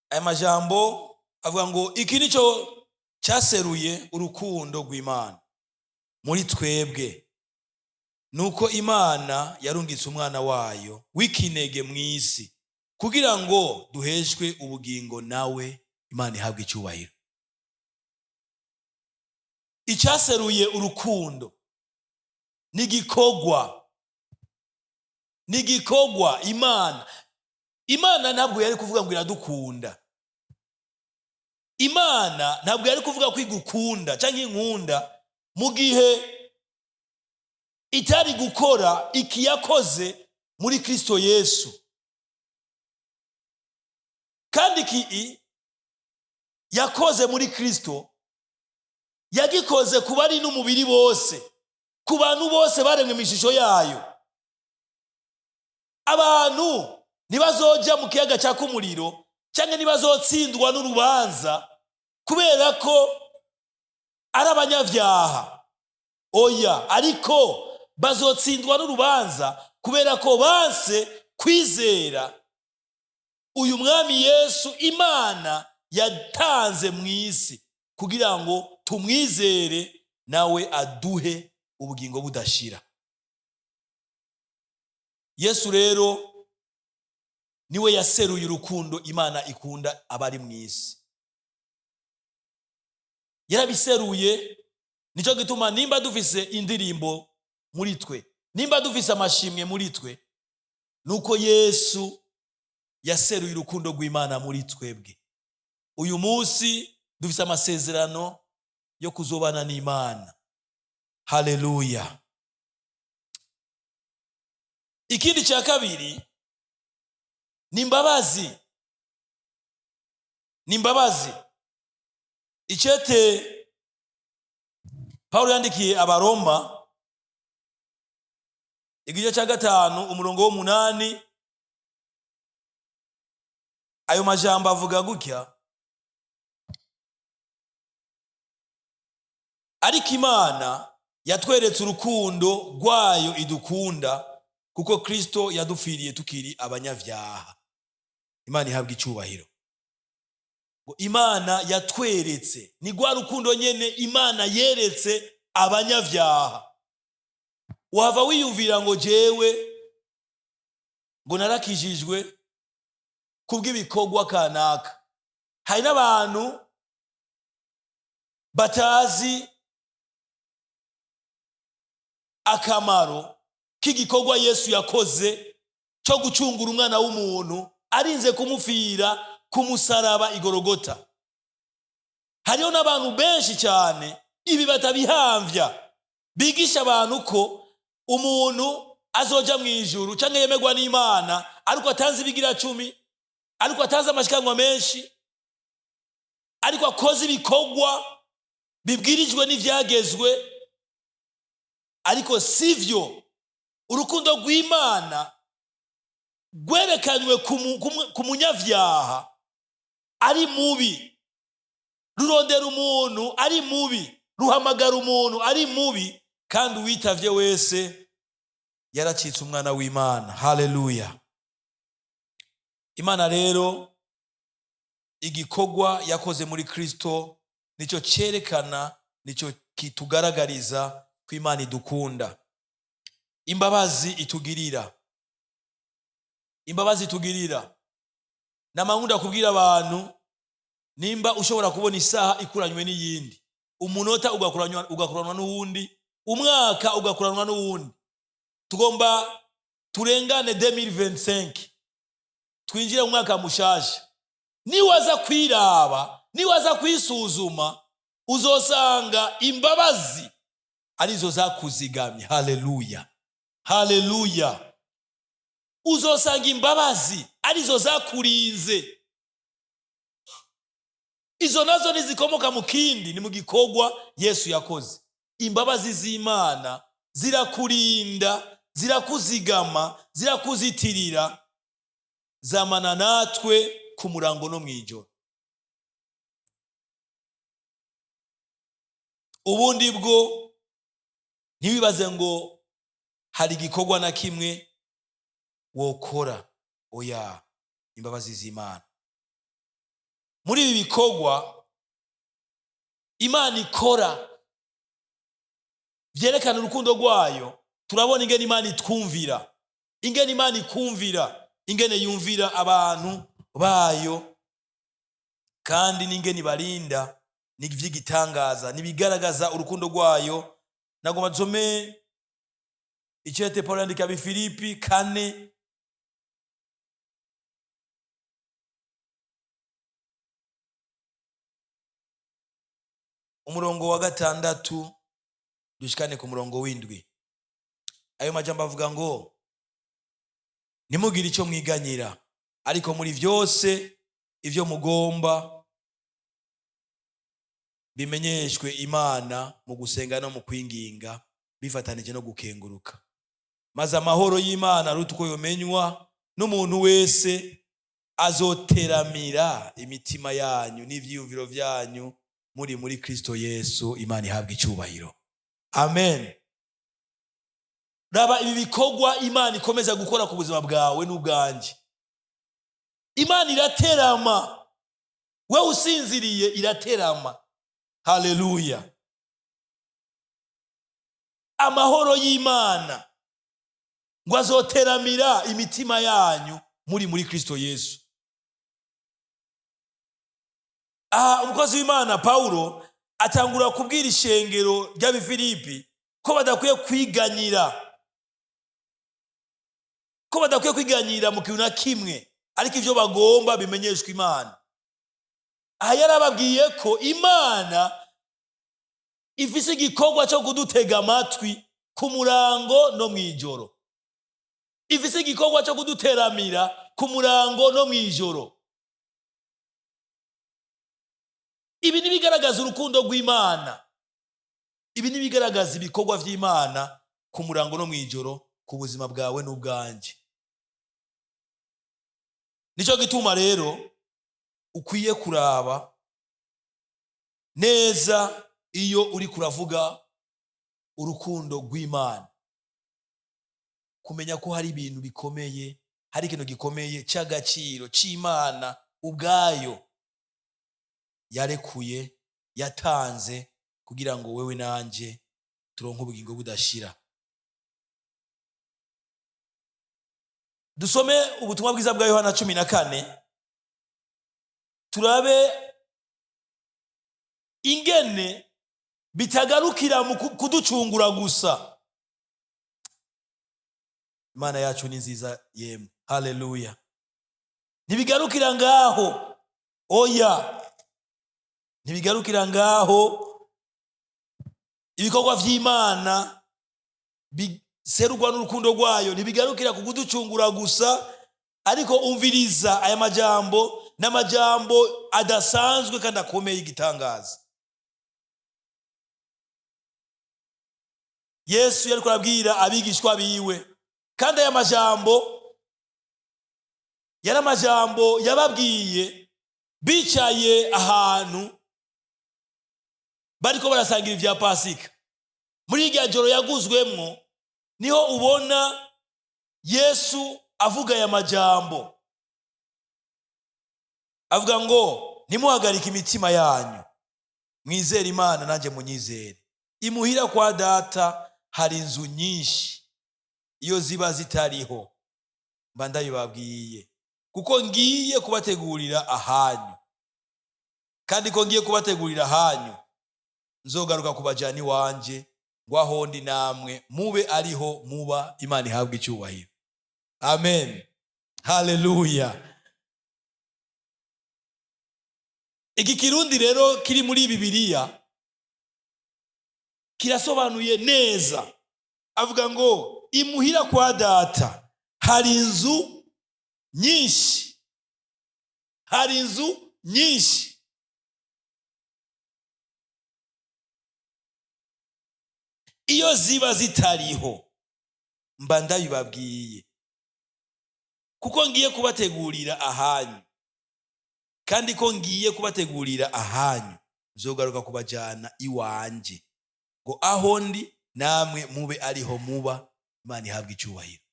Aya majambo avuga ngo iki nico cyaseruye urukundo rw'Imana muri twebwe, nuko Imana yarungitse umwana wayo w'ikinege mu isi kugira ngo duheshwe ubugingo nawe. Imana ihabwe icyubahiro. Icyaseruye urukundo ni igikorwa Imana ntabwo yari kuvuga ngo iradukunda. Imana ntabwo yari kuvuga ko igukunda cyangwa inkunda mu gihe itari gukora iki yakoze muri Kristo Yesu. Kandi iki yakoze muri Kristo yagikoze ku bari n'umubiri bose, ku bantu bose baremwe mu ishusho yayo. Abantu ntibazoja mu kiyaga cyaka umuriro cyangwa ntibazotsindwa n'urubanza kubera ko ari abanyabyaha, oya, ariko bazotsindwa n'urubanza kubera ko banse kwizera uyu mwami Yesu Imana yatanze mu isi kugira ngo tumwizere nawe aduhe ubugingo budashira. Yesu rero niwe yaseruye urukundo Imana ikunda abari mu isi. Yarabiseruye, nico gituma nimba dufise indirimbo muri twe, nimba dufise amashimwe muri twe, nuko Yesu yaseruye urukundo rw'Imana muri twebwe. Uyu munsi dufise amasezerano yo kuzobana n'Imana. Haleluya. Ikindi cya kabiri ni imbabazi. Icete Paulo yandikiye Abaroma, igice cya 5 umurongo w'8, ayo majambo avuga gutya: ariko Imana yatweretse urukundo rwayo idukunda kuko Kristo yadupfiriye tukiri abanyabyaha. Imana ihabwe icyubahiro. Imana yatweretse, ni rwa rukundo nyene Imana yeretse abanyabyaha. Wava wiyumvira ngo jewe ngo narakijijwe kubw'ibikorwa kanaka. Hari n'abantu batazi akamaro k'igikorwa Yesu yakoze cyo gucungura umwana w'umuntu arinze kumufira ku musaraba igorogota. Hariho n'abantu benshi cyane ibi batabihamvya, bigisha abantu ko umuntu azoja mu ijuru cyangwa yemerwa n'Imana ariko atanze ibigira 10, ariko atanze amashikanwa menshi, ariko akoze ibikorwa bibwirijwe n'ivyagezwe. Ariko sivyo. Urukundo rw'Imana rwerekanywe ku munyavyaha ari mubi, rurondera umuntu ari mubi, ruhamagara umuntu ari mubi, kandi uwitavye wese yaracitse umwana w'Imana. Haleluya. Imana rero igikorwa yakoze muri Kristo nico cerekana, nico kitugaragariza ko Imana idukunda. Imbabazi itugirira, imbabazi itugirira. Namahunda kubwira abantu, nimba ushobora kubona isaha ikuranywe n'iyindi, umunota ugakuranwa n'uwundi, umwaka ugakuranwa n'uwundi, tugomba turengane 2025, twinjire mu mwaka mushasha. Niwaza kwiraba, niwaza kwisuzuma, uzosanga imbabazi arizo zakuzigamye. Haleluya, haleluya. Uzosanga imbabazi arizo zakurinze. Izo nazo nizikomoka mu kindi, ni mu gikorwa Yesu yakoze. Imbabazi z'Imana zirakurinda, zirakuzigama, zirakuzitirira, zamana natwe ku murango no mwijoro. Ubundi bwo ntibibaze ngo hari igikorwa na kimwe wokora. Oya, imbabazi z'Imana. Muri ibi bikorwa Imana ikora vyerekana urukundo rwayo, turabona ingene Imana itwumvira, ingene Imana ikumvira, ingene yumvira abantu bayo, kandi n'ingene ibarinda. Ni vy'igitangaza, nibigaragaza urukundo rwayo. Nagomba nsome icete Paulo yandika Abifilipi 4 umurongo wa 6 dushikane ku murongo w'indwi. Ayo majambo avuga ngo, nimugire icyo mwiganyira, ariko muri vyose ivyo mugomba bimenyeshwe Imana mu gusenga no mu kwinginga, bifatanije no gukenguruka. Maze amahoro y'Imana aruta uko yomenywa n'umuntu wese, azoteramira imitima yanyu n'ivyiyumviro vyanyu muri Kristo Yesu. Imana ihabwa icubahiro. Amen. Raba ibi bikorwa Imana ikomeza gukora ku buzima bwawe n'ubwanje. Imana iraterama, we usinziriye iraterama. Haleluya. Amahoro y'Imana ngo azoteramira imitima yanyu muri Kristo Yesu. Umukozi w'Imana Paulo atangura kubwira ishengero ry'Abifilipi ko badakwiye kwiganyira, ko badakwiye kwiganyira mu kintu na kimwe, ariko ivyo bagomba bimenyeshwa Imana. Aha yarababwiye ko Imana ifise igikorwa cyo kudutega amatwi ku murango no mwijoro, ifise igikorwa cyo kuduteramira ku murango no mwijoro. Ibi nibigaragaza urukundo rw'Imana, ibi nibigaragaza ibikorwa vy'Imana ku murango no mwijoro ku buzima bwawe n'ubwanje. Nico gituma rero ukwiye kuraba neza iyo uri kuravuga urukundo rw'Imana, kumenya ko hari ibintu bikomeye, hari ikintu gikomeye cy'agaciro c'Imana ubwayo yarekuye, yatanze kugira ngo wewe nanje turonke ubugingo budashira. Dusome ubutumwa bwiza bwa Yohana 14, turabe ingene bitagarukira mu kuducungura gusa. Imana yacu ni nziza yemwe. Haleluya. Ntibigarukira ngaho, oya, ntibigarukira ngaho. Ibikorwa vy'Imana biserurwa n'urukundo rwayo ntibigarukira kuducungura gusa, ariko umviriza aya majambo, n'amajambo adasanzwe kandi akomeye igitangaza. Yesu yariko arabwira abigishwa biwe, kandi aya majambo yari amajambo yababwiye bicaye ahantu bariko barasangira ivya Pasika. Muri irya joro yaguzwemwo niho ubona Yesu avuga aya majambo, avuga ngo ntimuhagarike imitima yanyu, mwizere Imana nanje munyizere. Imuhira kwa data hari inzu nyinshi, iyo ziba zitariho mba ndabibabwiye, kuko ngiye kubategurira ahanyu. Kandi ko ngiye kubategurira ahanyu, nzogaruka kubajana iwanje, ngo aho ndi namwe mube ariho muba. Imana ihabwe icyubahiro. Amen. Haleluya. Iki kirundi rero kiri muri Bibiliya kirasobanuye neza. Avuga ngo imuhira kwa data hari inzu nyinshi, hari inzu nyinshi. Iyo ziba zitariho mba ndabibabwiye, kuko ngiye kubategurira ahanyu. Kandi ko ngiye kubategurira ahanyu, nzogaruka kubajana iwanje, ngo aho ndi namwe mube ariho muba. Imana ihabwe icyubahiro.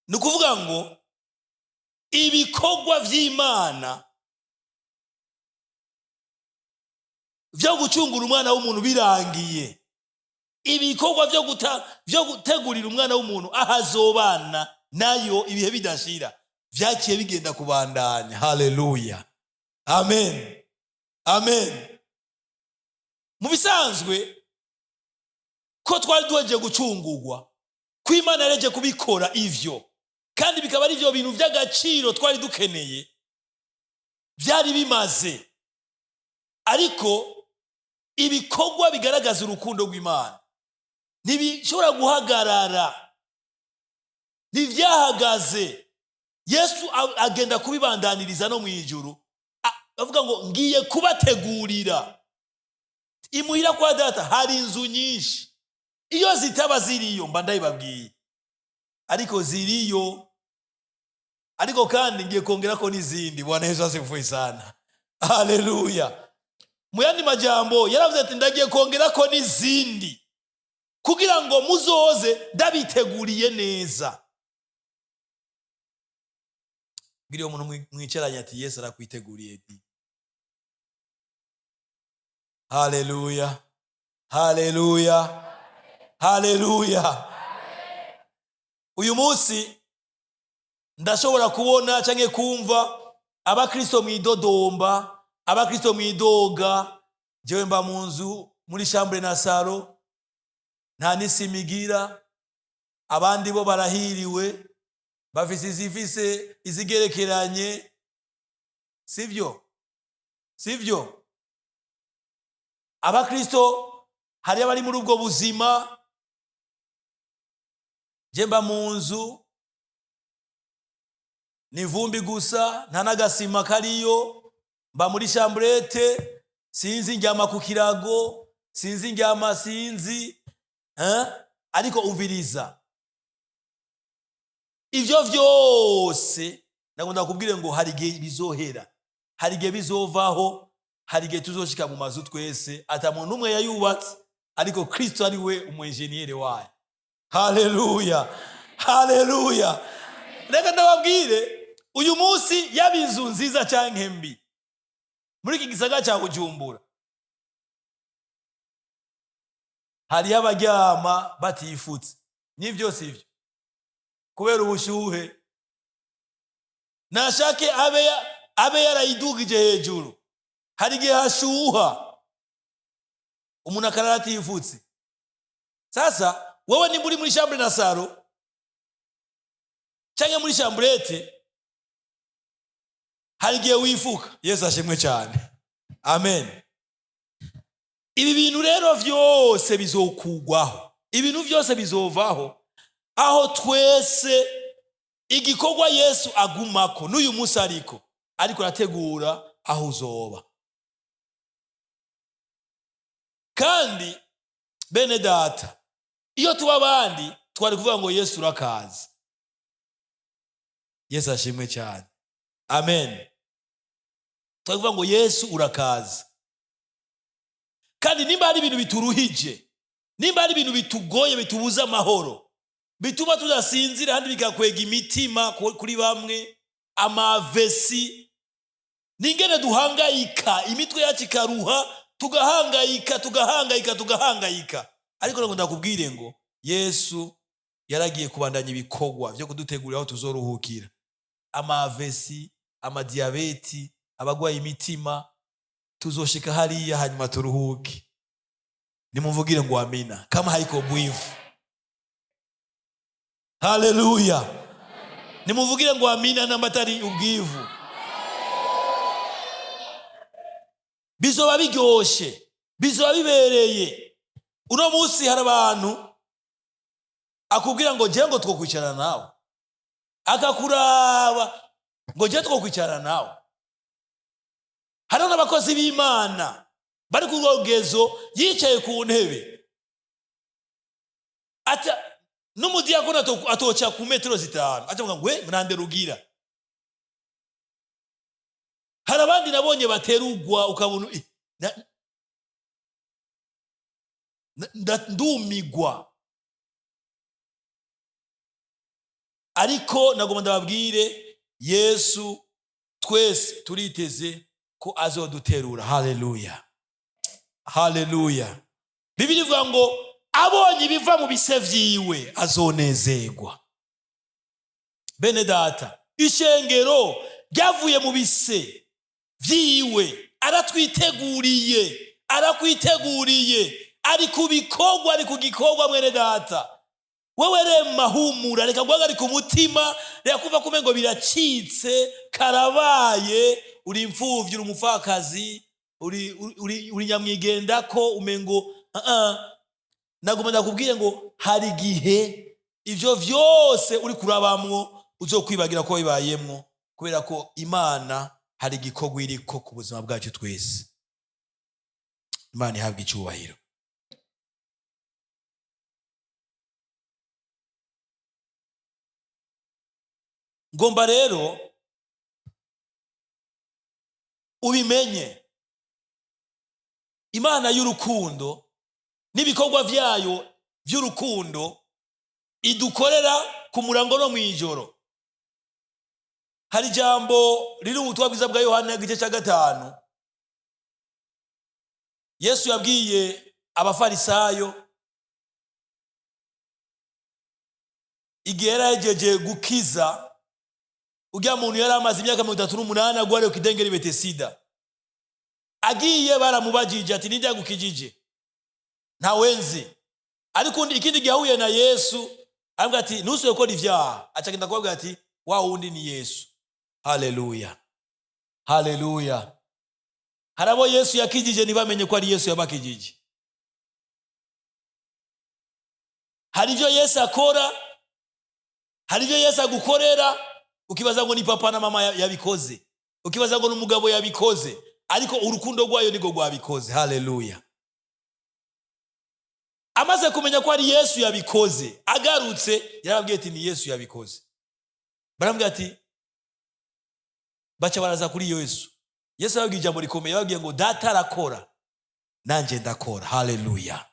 Nukuvuga ngo ibikorwa vy'Imana vyo gucungura umwana w'umuntu birangiye, ibikorwa vyo gutegurira umwana w'umuntu ahazobana nayo ibihe bidashira vyakiye bigenda kubandanya. Haleluya. Amen. Amen. Mu bisanzwe ko twari duheje gucungurwa, ko Imana yareje kubikora ivyo, kandi bikaba ari byo bintu by'agaciro twari dukeneye, byari bimaze. Ariko ibikorwa bigaragaza urukundo rw'Imana ntibishobora guhagarara, ntivyahagaze. Yesu agenda kubibandaniriza no mwijuru, avuga ngo ngiye kubategurira. Imuhira kwa data hari inzu nyinshi, iyo zitaba ziriyo mba ndabibabwiye, ariko ziriyo. Ariko kandi ngiye kongera ko n'izindi. Bwana Yesu asifiwe sana. Haleluya. Mu yandi majambo yaravuze ati ndagiye kongera ko n'izindi, kugira ngo muzoze ndabiteguriye neza. Bwira umuntu mwicaranye ati Yesu arakwiteguriye di. Haleluya. Haleluya. Haleluya. Uyu munsi ndashobora kubona canke kumva abakristo mwidodomba, abakristo mwidoga. Jewe mba mu nzu muri chambre na salo, nta nisimigira. Abandi bo barahiriwe, bafise izifise izigerekeranye. Sivyo? Sivyo? Abakristo hari abari muri ubwo buzima. Je mba mu nzu ni vumbi gusa, nta nagasima kariyo. Mba muri chambrette, sinzi njyama ku kirago, sinzi njyama sinzi. Ariko umviriza, ivyo vyose ndakunda kubwire ngo hari igihe bizohera, hari igihe bizovaho, hari igihe tuzoshika mu mazu twese ata muntu umwe yayubatse, ariko Kristo ari we umwenjeniyere wayo. Haleluya. Haleluya. Reka ndababwire, uyu munsi yabinzu nziza canke mbi muri iki gisagara cya Bujumbura, hari abaryama batifutse. Nivyo sivyo? Kubera ubushuhe nashake abe yarayidugije hejuru. Hari igihe hashuha umuntu akarara atifutse. Sasa wewe ni muri chambre na salo canke muri chambrette, hari igihe wifuka. Yesu ashimwe cyane. Amen. Ibi bintu rero vyose bizokugwaho, ibintu vyose bizovaho, aho twese igikorwa Yesu agumako n'uyu munsi ariko arategura aho uzoba. Kandi bene data, iyo tuba abandi twari kuvuga ngo Yesu urakaza. Yesu ashimwe cyane. Amen. twavuga ngo Yesu urakaza. Kandi nimba hari ibintu bituruhije, nimba hari ibintu bitugoye bitubuza amahoro, bituma tudasinzira handi bigakwega imitima kuri bamwe, amavesi, ningene duhangayika, imitwe yacu ikaruha, tugahangayika. Ariko ngo ndakubwire ngo Yesu yaragiye kubandanya ibikorwa byo kudutegurira aho tuzoruhukira. Amavesi, amadiabeti, abagwaye imitima, tuzoshika hariya hanyuma turuhuke. Nimuvugire ngo amina kama haiko bwivu. Haleluya. Nimuvugire ngo amina n'amatari ubwivu. Bizoba biryoshe, bizoba bibereye. Uno munsi hari abantu akubwira ngo je ngo twokwicarana nawe, akakuraba ngo je twokwicarana nawe. Hari n'abakozi b'Imana bari ku rwogezo yicaye ku ntebe, ata n'umudiakoni atoca ku metero 5, acavuga ngo we murande rugira. Hari abandi nabonye baterugwa ukabona ndumigwa. Ariko nagomba ndababwire Yesu twese turiteze ko azoduterura. Haleluya, haleluya. Bibiri ivuga ngo abonye biva mu bise vyiwe azonezerwa. Bene data, ishengero ryavuye mu bise vyiwe, arakwiteguriye, ari kubikorwa, ari kugikorwa. Mwene data, wewe rema humura, reka guhagarika umutima, reka kuva kumengo biracitse, karabaye, uri imfuvyi, uri umupfakazi, uri nyamwigendako, umengo nagomba ndakubwire ngo hari igihe ivyo vyose uri kurabamwo uzokwibagira ko bibayemwo, kubera ko Imana hari igikorwa iriko ku buzima bwacu twese. Imana ihabwa icyubahiro. Ngomba rero ubimenye Imana y'urukundo n'ibikorwa vyayo vy'urukundo idukorera ku murango no mwijoro. Hari jambo riri mu butumwa bwiza bwa Yohana igice cya 5. Yesu yabwiye abafarisayo igihe yaragejeje gukiza ujya muntu yari amaze imyaka 38 agwariye ku idengeri Betesida. Agiye baramubajije ati ninde yagukijije? Nta wenzi. Ariko ikindi gihuye na Yesu ambwa ati ntusuye ko ivyaha. Acagenda kubabwira ati wa wundi ni Yesu. Haleluya, haleluya. Harabo Yesu yakijije ntibamenye ko ari Yesu yabakijije. Hari ivyo Yesu akora, hari ivyo Yesu agukorera, ukibaza ngo ni papa na mama yabikoze, ukibaza ngo n'umugabo yabikoze, ariko urukundo rwayo niko rwabikoze. Haleluya. Amaze kumenya ko ari Yesu yabikoze, agarutse yarabwiye ati ni Yesu yabikoze. Barambwira ati baca baraza kuri Yesu. Yesu yabwiye ijambo rikomeye, yabwiye ngo data arakora nanje ndakora. Haleluya,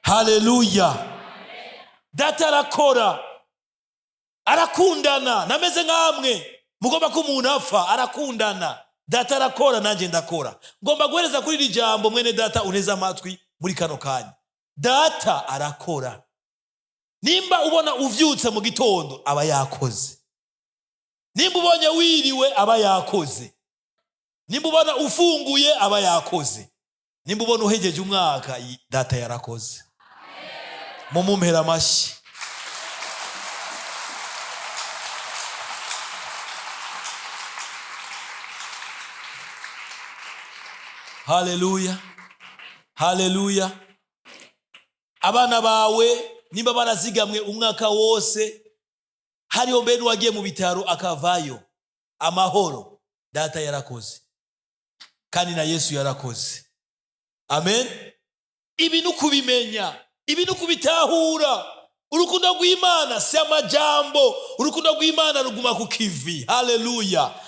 haleluya. Data arakora, arakundana, nameze nkamwe. Mugomba ko umuntu apfa, arakundana. Data arakora nanje ndakora. Ngomba guhereza kuri iri jambo mwene data uneza amatwi muri kano kanya. Data arakora. Nimba ubona uvyutse mu gitondo aba yakoze. Nimba ubonye wiriwe aba yakoze. Nimba ubona ufunguye aba yakoze. Nimba ubona uhejeje umwaka data yarakoze. Mumumpera amashi. Haleluya, haleluya. Abana bawe nimba barazigamwe umwaka wose, hariho mbene wagiye mu bitaro akavayo amahoro, data yarakoze kandi na Yesu yarakoze. Amen. Ibi nukubimenya, ibi nukubitahura. Urukundo rw'Imana si amajambo, urukundo rw'Imana ruguma ku kivi. Haleluya.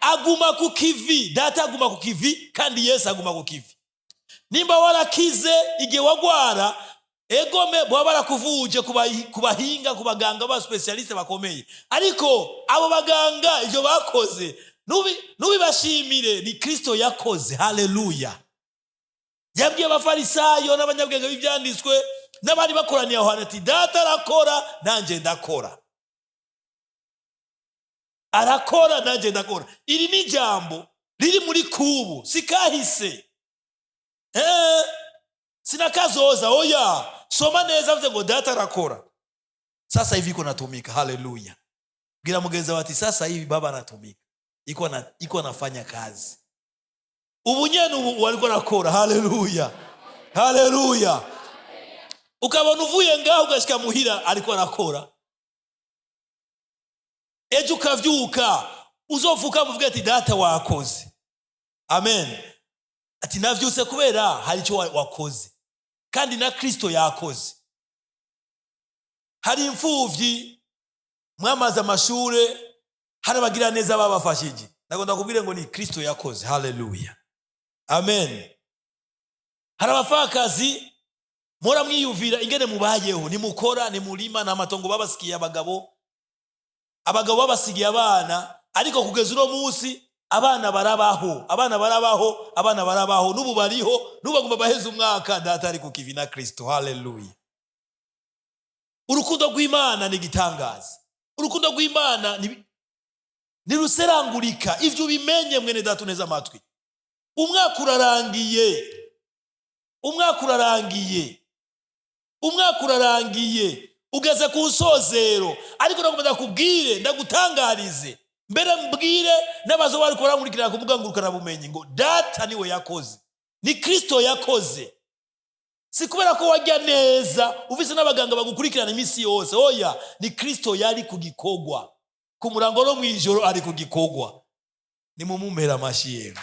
aguma ku kivi, data aguma ku kivi kandi Yesu aguma ku kivi. Nimba warakize igihe wagwara, egome baba barakuvuje kubahinga, kubaganga ba specialiste bakomeye, ariko abo baganga ivyo bakoze nubibashimire, ni Kristo yakoze. Haleluya. Yabwiye abafarisayo n'abanyabwenge b'ivyanditswe n'abandi bakoraniye aho ati data arakora nanje ndakora, arakora nanje ndakora. Iri ni jambo riri muri kubu, sikahise, sinakazoza. Oya, soma neza mvuze ngo data arakora. Sasa hivi iko natumika. Haleluya. Bwira mugenzi wati sasa hivi baba anatumika, iko nafanya kazi. Ubu nyene ubu wariko nakora. Haleluya, haleluya. Ukabona uvuye ngaho ugashika muhira ariko arakora. Ejo ukavyuka uzovuka muvuge ati data wakoze. Amen. Ati navyutse kubera hari icyo wakoze, kandi na Kristo yakoze. Hari imfuvyi mwamaze amashure, hari abagira neza babafashije, nagomba kubwire ngo ni Kristo yakoze. Haleluya, amen. Hari abapfakazi mora mwiyumvira ingene mubayeho, nimukora, nimurima, n'amatongo babasikiye abagabo babasigiye abana, ariko kugeza uno munsi abana barabaho n'ubu bariho, n'ubagomba baheze umwaka data ari ku kivi na Kristo. Haleluya. Urukundo rw'Imana ni gitangaza. Urukundo rw'Imana ni ruserangurika. Ivyo ubimenye mwene data neza amatwi. Umwaka urarangiye ugeze ku nsozero, ariko nagomba kubwire, ndagutangarize, mbere mbwire n'abazo bari kuramurikira kuvuga ngurukana bumenyi ngo data niwe yakoze, ni Kristo yakoze. Si kubera ko wajya neza ufise n'abaganga bagukurikirana iminsi yose. Oya, ni Kristo yari ku gikorwa, ku murango no mwijoro ari ku gikorwa. Ni mumumpera amashyi.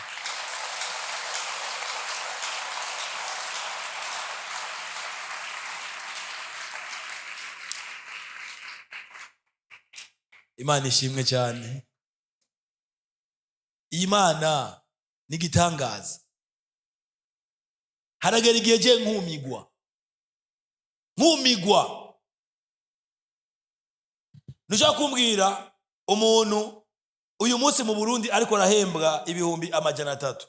Imana ishimwe cyane. Imana ni gitangaza. Haragera igihe je nkumigwa. Nushaka kumbwira umuntu uyu munsi mu Burundi ariko arahembwa ibihumbi 300,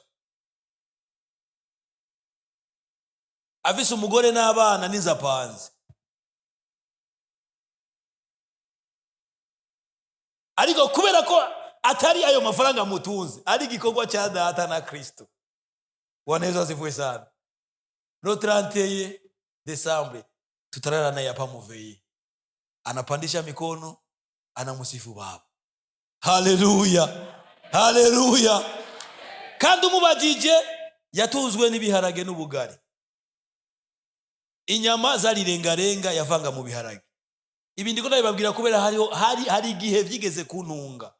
afise umugore n'abana n'inzapanze, ariko kubera ko atari ayo mafaranga mutunze, ari igikorwa cya data na Kristo. Wanaweza sifue sana. No 31 Desemba tutarara naye hapa muvei, anapandisha mikono, anamusifu Baba. Haleluya, haleluya. Kandi umubajije yatunzwe n'ibiharage n'ubugari, inyama zari rengarenga yavanga mu biharage. Ibi ndiko ndabibabwira kubera hari igihe vyigeze kuntunga.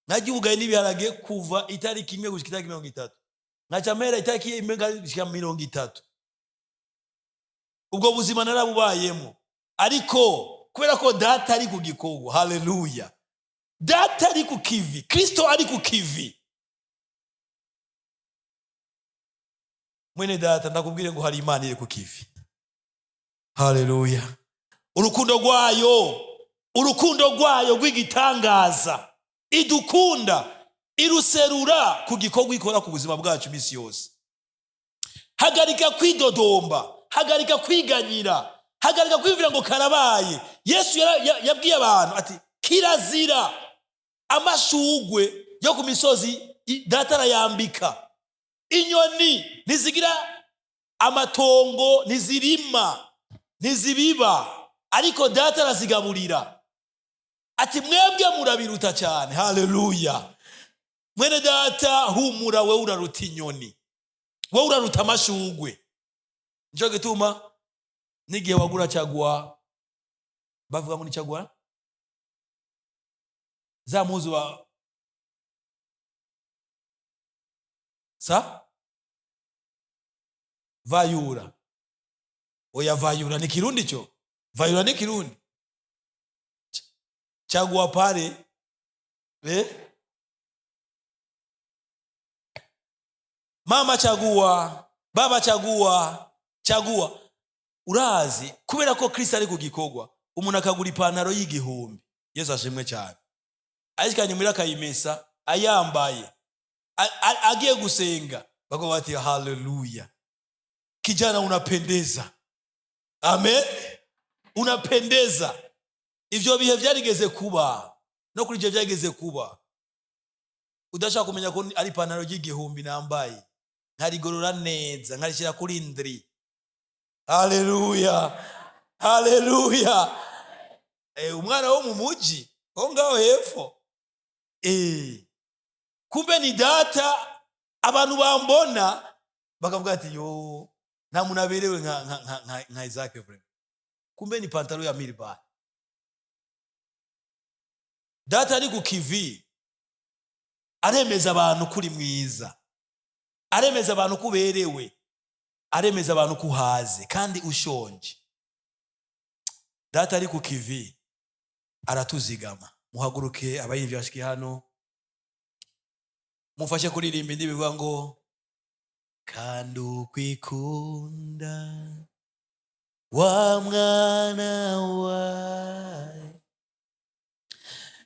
Nagiye ugaye n'ibiharage kuva itariki 1 gushika 30, nacamera itariki 1 gushika 30. Ubwo buzima narabubayemo, ariko kubera ko data ari ku gikorwa. Haleluya. Data ari ku kivi, Kristo ari ku kivi. Mwene data ndakubwire ngo hari Imana iri ku kivi. Haleluya. Urukundo rwayo rw'igitangaza, idukunda, iruserura ku gikorwa ikora ku buzima bwacu misi yose. Hagarika kwidodomba, hagarika kwiganyira, hagarika kwiyumvira ngo karabaye. Yesu yabwiye abantu ati kirazira amashugwe yo ku misozi data arayambika. Inyoni nizigira amatongo, nizirima, nizibiba, ariko data arazigaburira. Ati mwebwe murabiruta cyane. Haleluya. Mwene data humura, we uraruta inyoni, we uraruta amashugwe. Nico gituma nigihe wagura cyagwa, bavuga ngo ni cyagwa za muzu wa vayura. Oya, vayura ni Kirundi cyo. Vayura ni Kirundi. Cyagwa pale mama chagua, baba chagua. Urazi kubera ko Kristo ari ku gikorwa, umuntu akagura ipantaro y'igihumbi. Yesu ashimwe cyane. Ayikanye muri akayimesa ayambaye agiye gusenga, bako bati haleluya, kijana unapendeza. Amen. Unapendeza. Ivyo bihe byarigeze kuba, no kuri je byageze kuba. Udashaka kumenya ko ari ipantaro y'igihumbi nambaye, nkarigorora neza, nkarishira kuri ndri. Haleluya. Haleluya. Umwana wo mu muji ho ngaho hepfo, kumbe ni data. Abantu bambona bakavuga ati yo nta munaberewe nka Isaac friend. Kumbe ni pantaro ya miliba. Data ari ku kivi, aremeza abantu kuri mwiza, aremeza abantu kuberewe, aremeza abantu kuhaze kandi ushonje. Data ari ku kivi aratuzigama. Muhaguruke abayivye bashiki hano, mufashe kuririmba indi bivuga ngo kandi kwikunda wa mwana wawe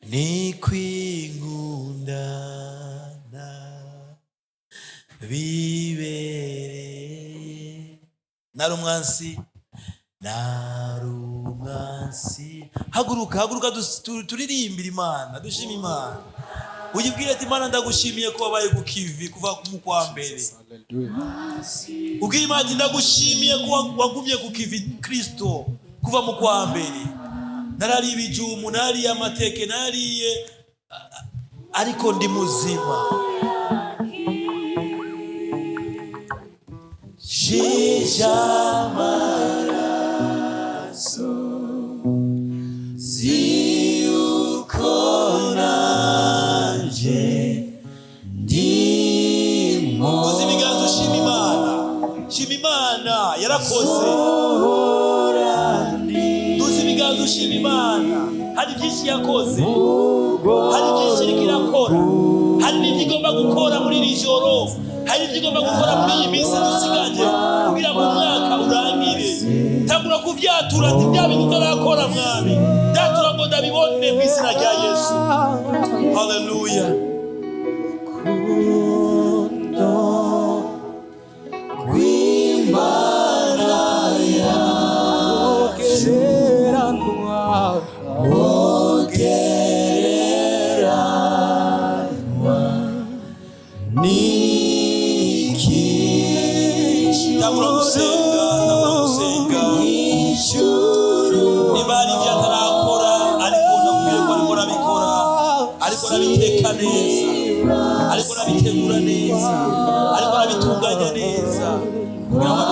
ni kwingundana bibereye narumwansi. Haguruka turirimbira Imana, dushima Imana. Uyibwire ati Imana ndagushimiye ko wabaye ku kivi kuva mu kwa mbere. Ubwire Imana ndagushimiye ko wagumye ku kivi Kristo kuva mu kwa mbere. Narari ibijumu, nari amateke, nariye ariko ndi muzima. Imana yarakoze. Duzi ibiganza ushima Imana. Hari byinshi yakoze, hari byinshi iriko irakora, hari n'ibyo igomba gukora muri iri joro, hari ibyo igomba gukora muri iyi minsi dusigaje kugira ngo umwaka urangire. Tangura kuvyatura ati bya bintu utarakora mwami, ndatura ngo ndabibone mu izina rya Yesu. Haleluya. Ariko nabitegura neza, ariko nabitunganya neza kugira ngo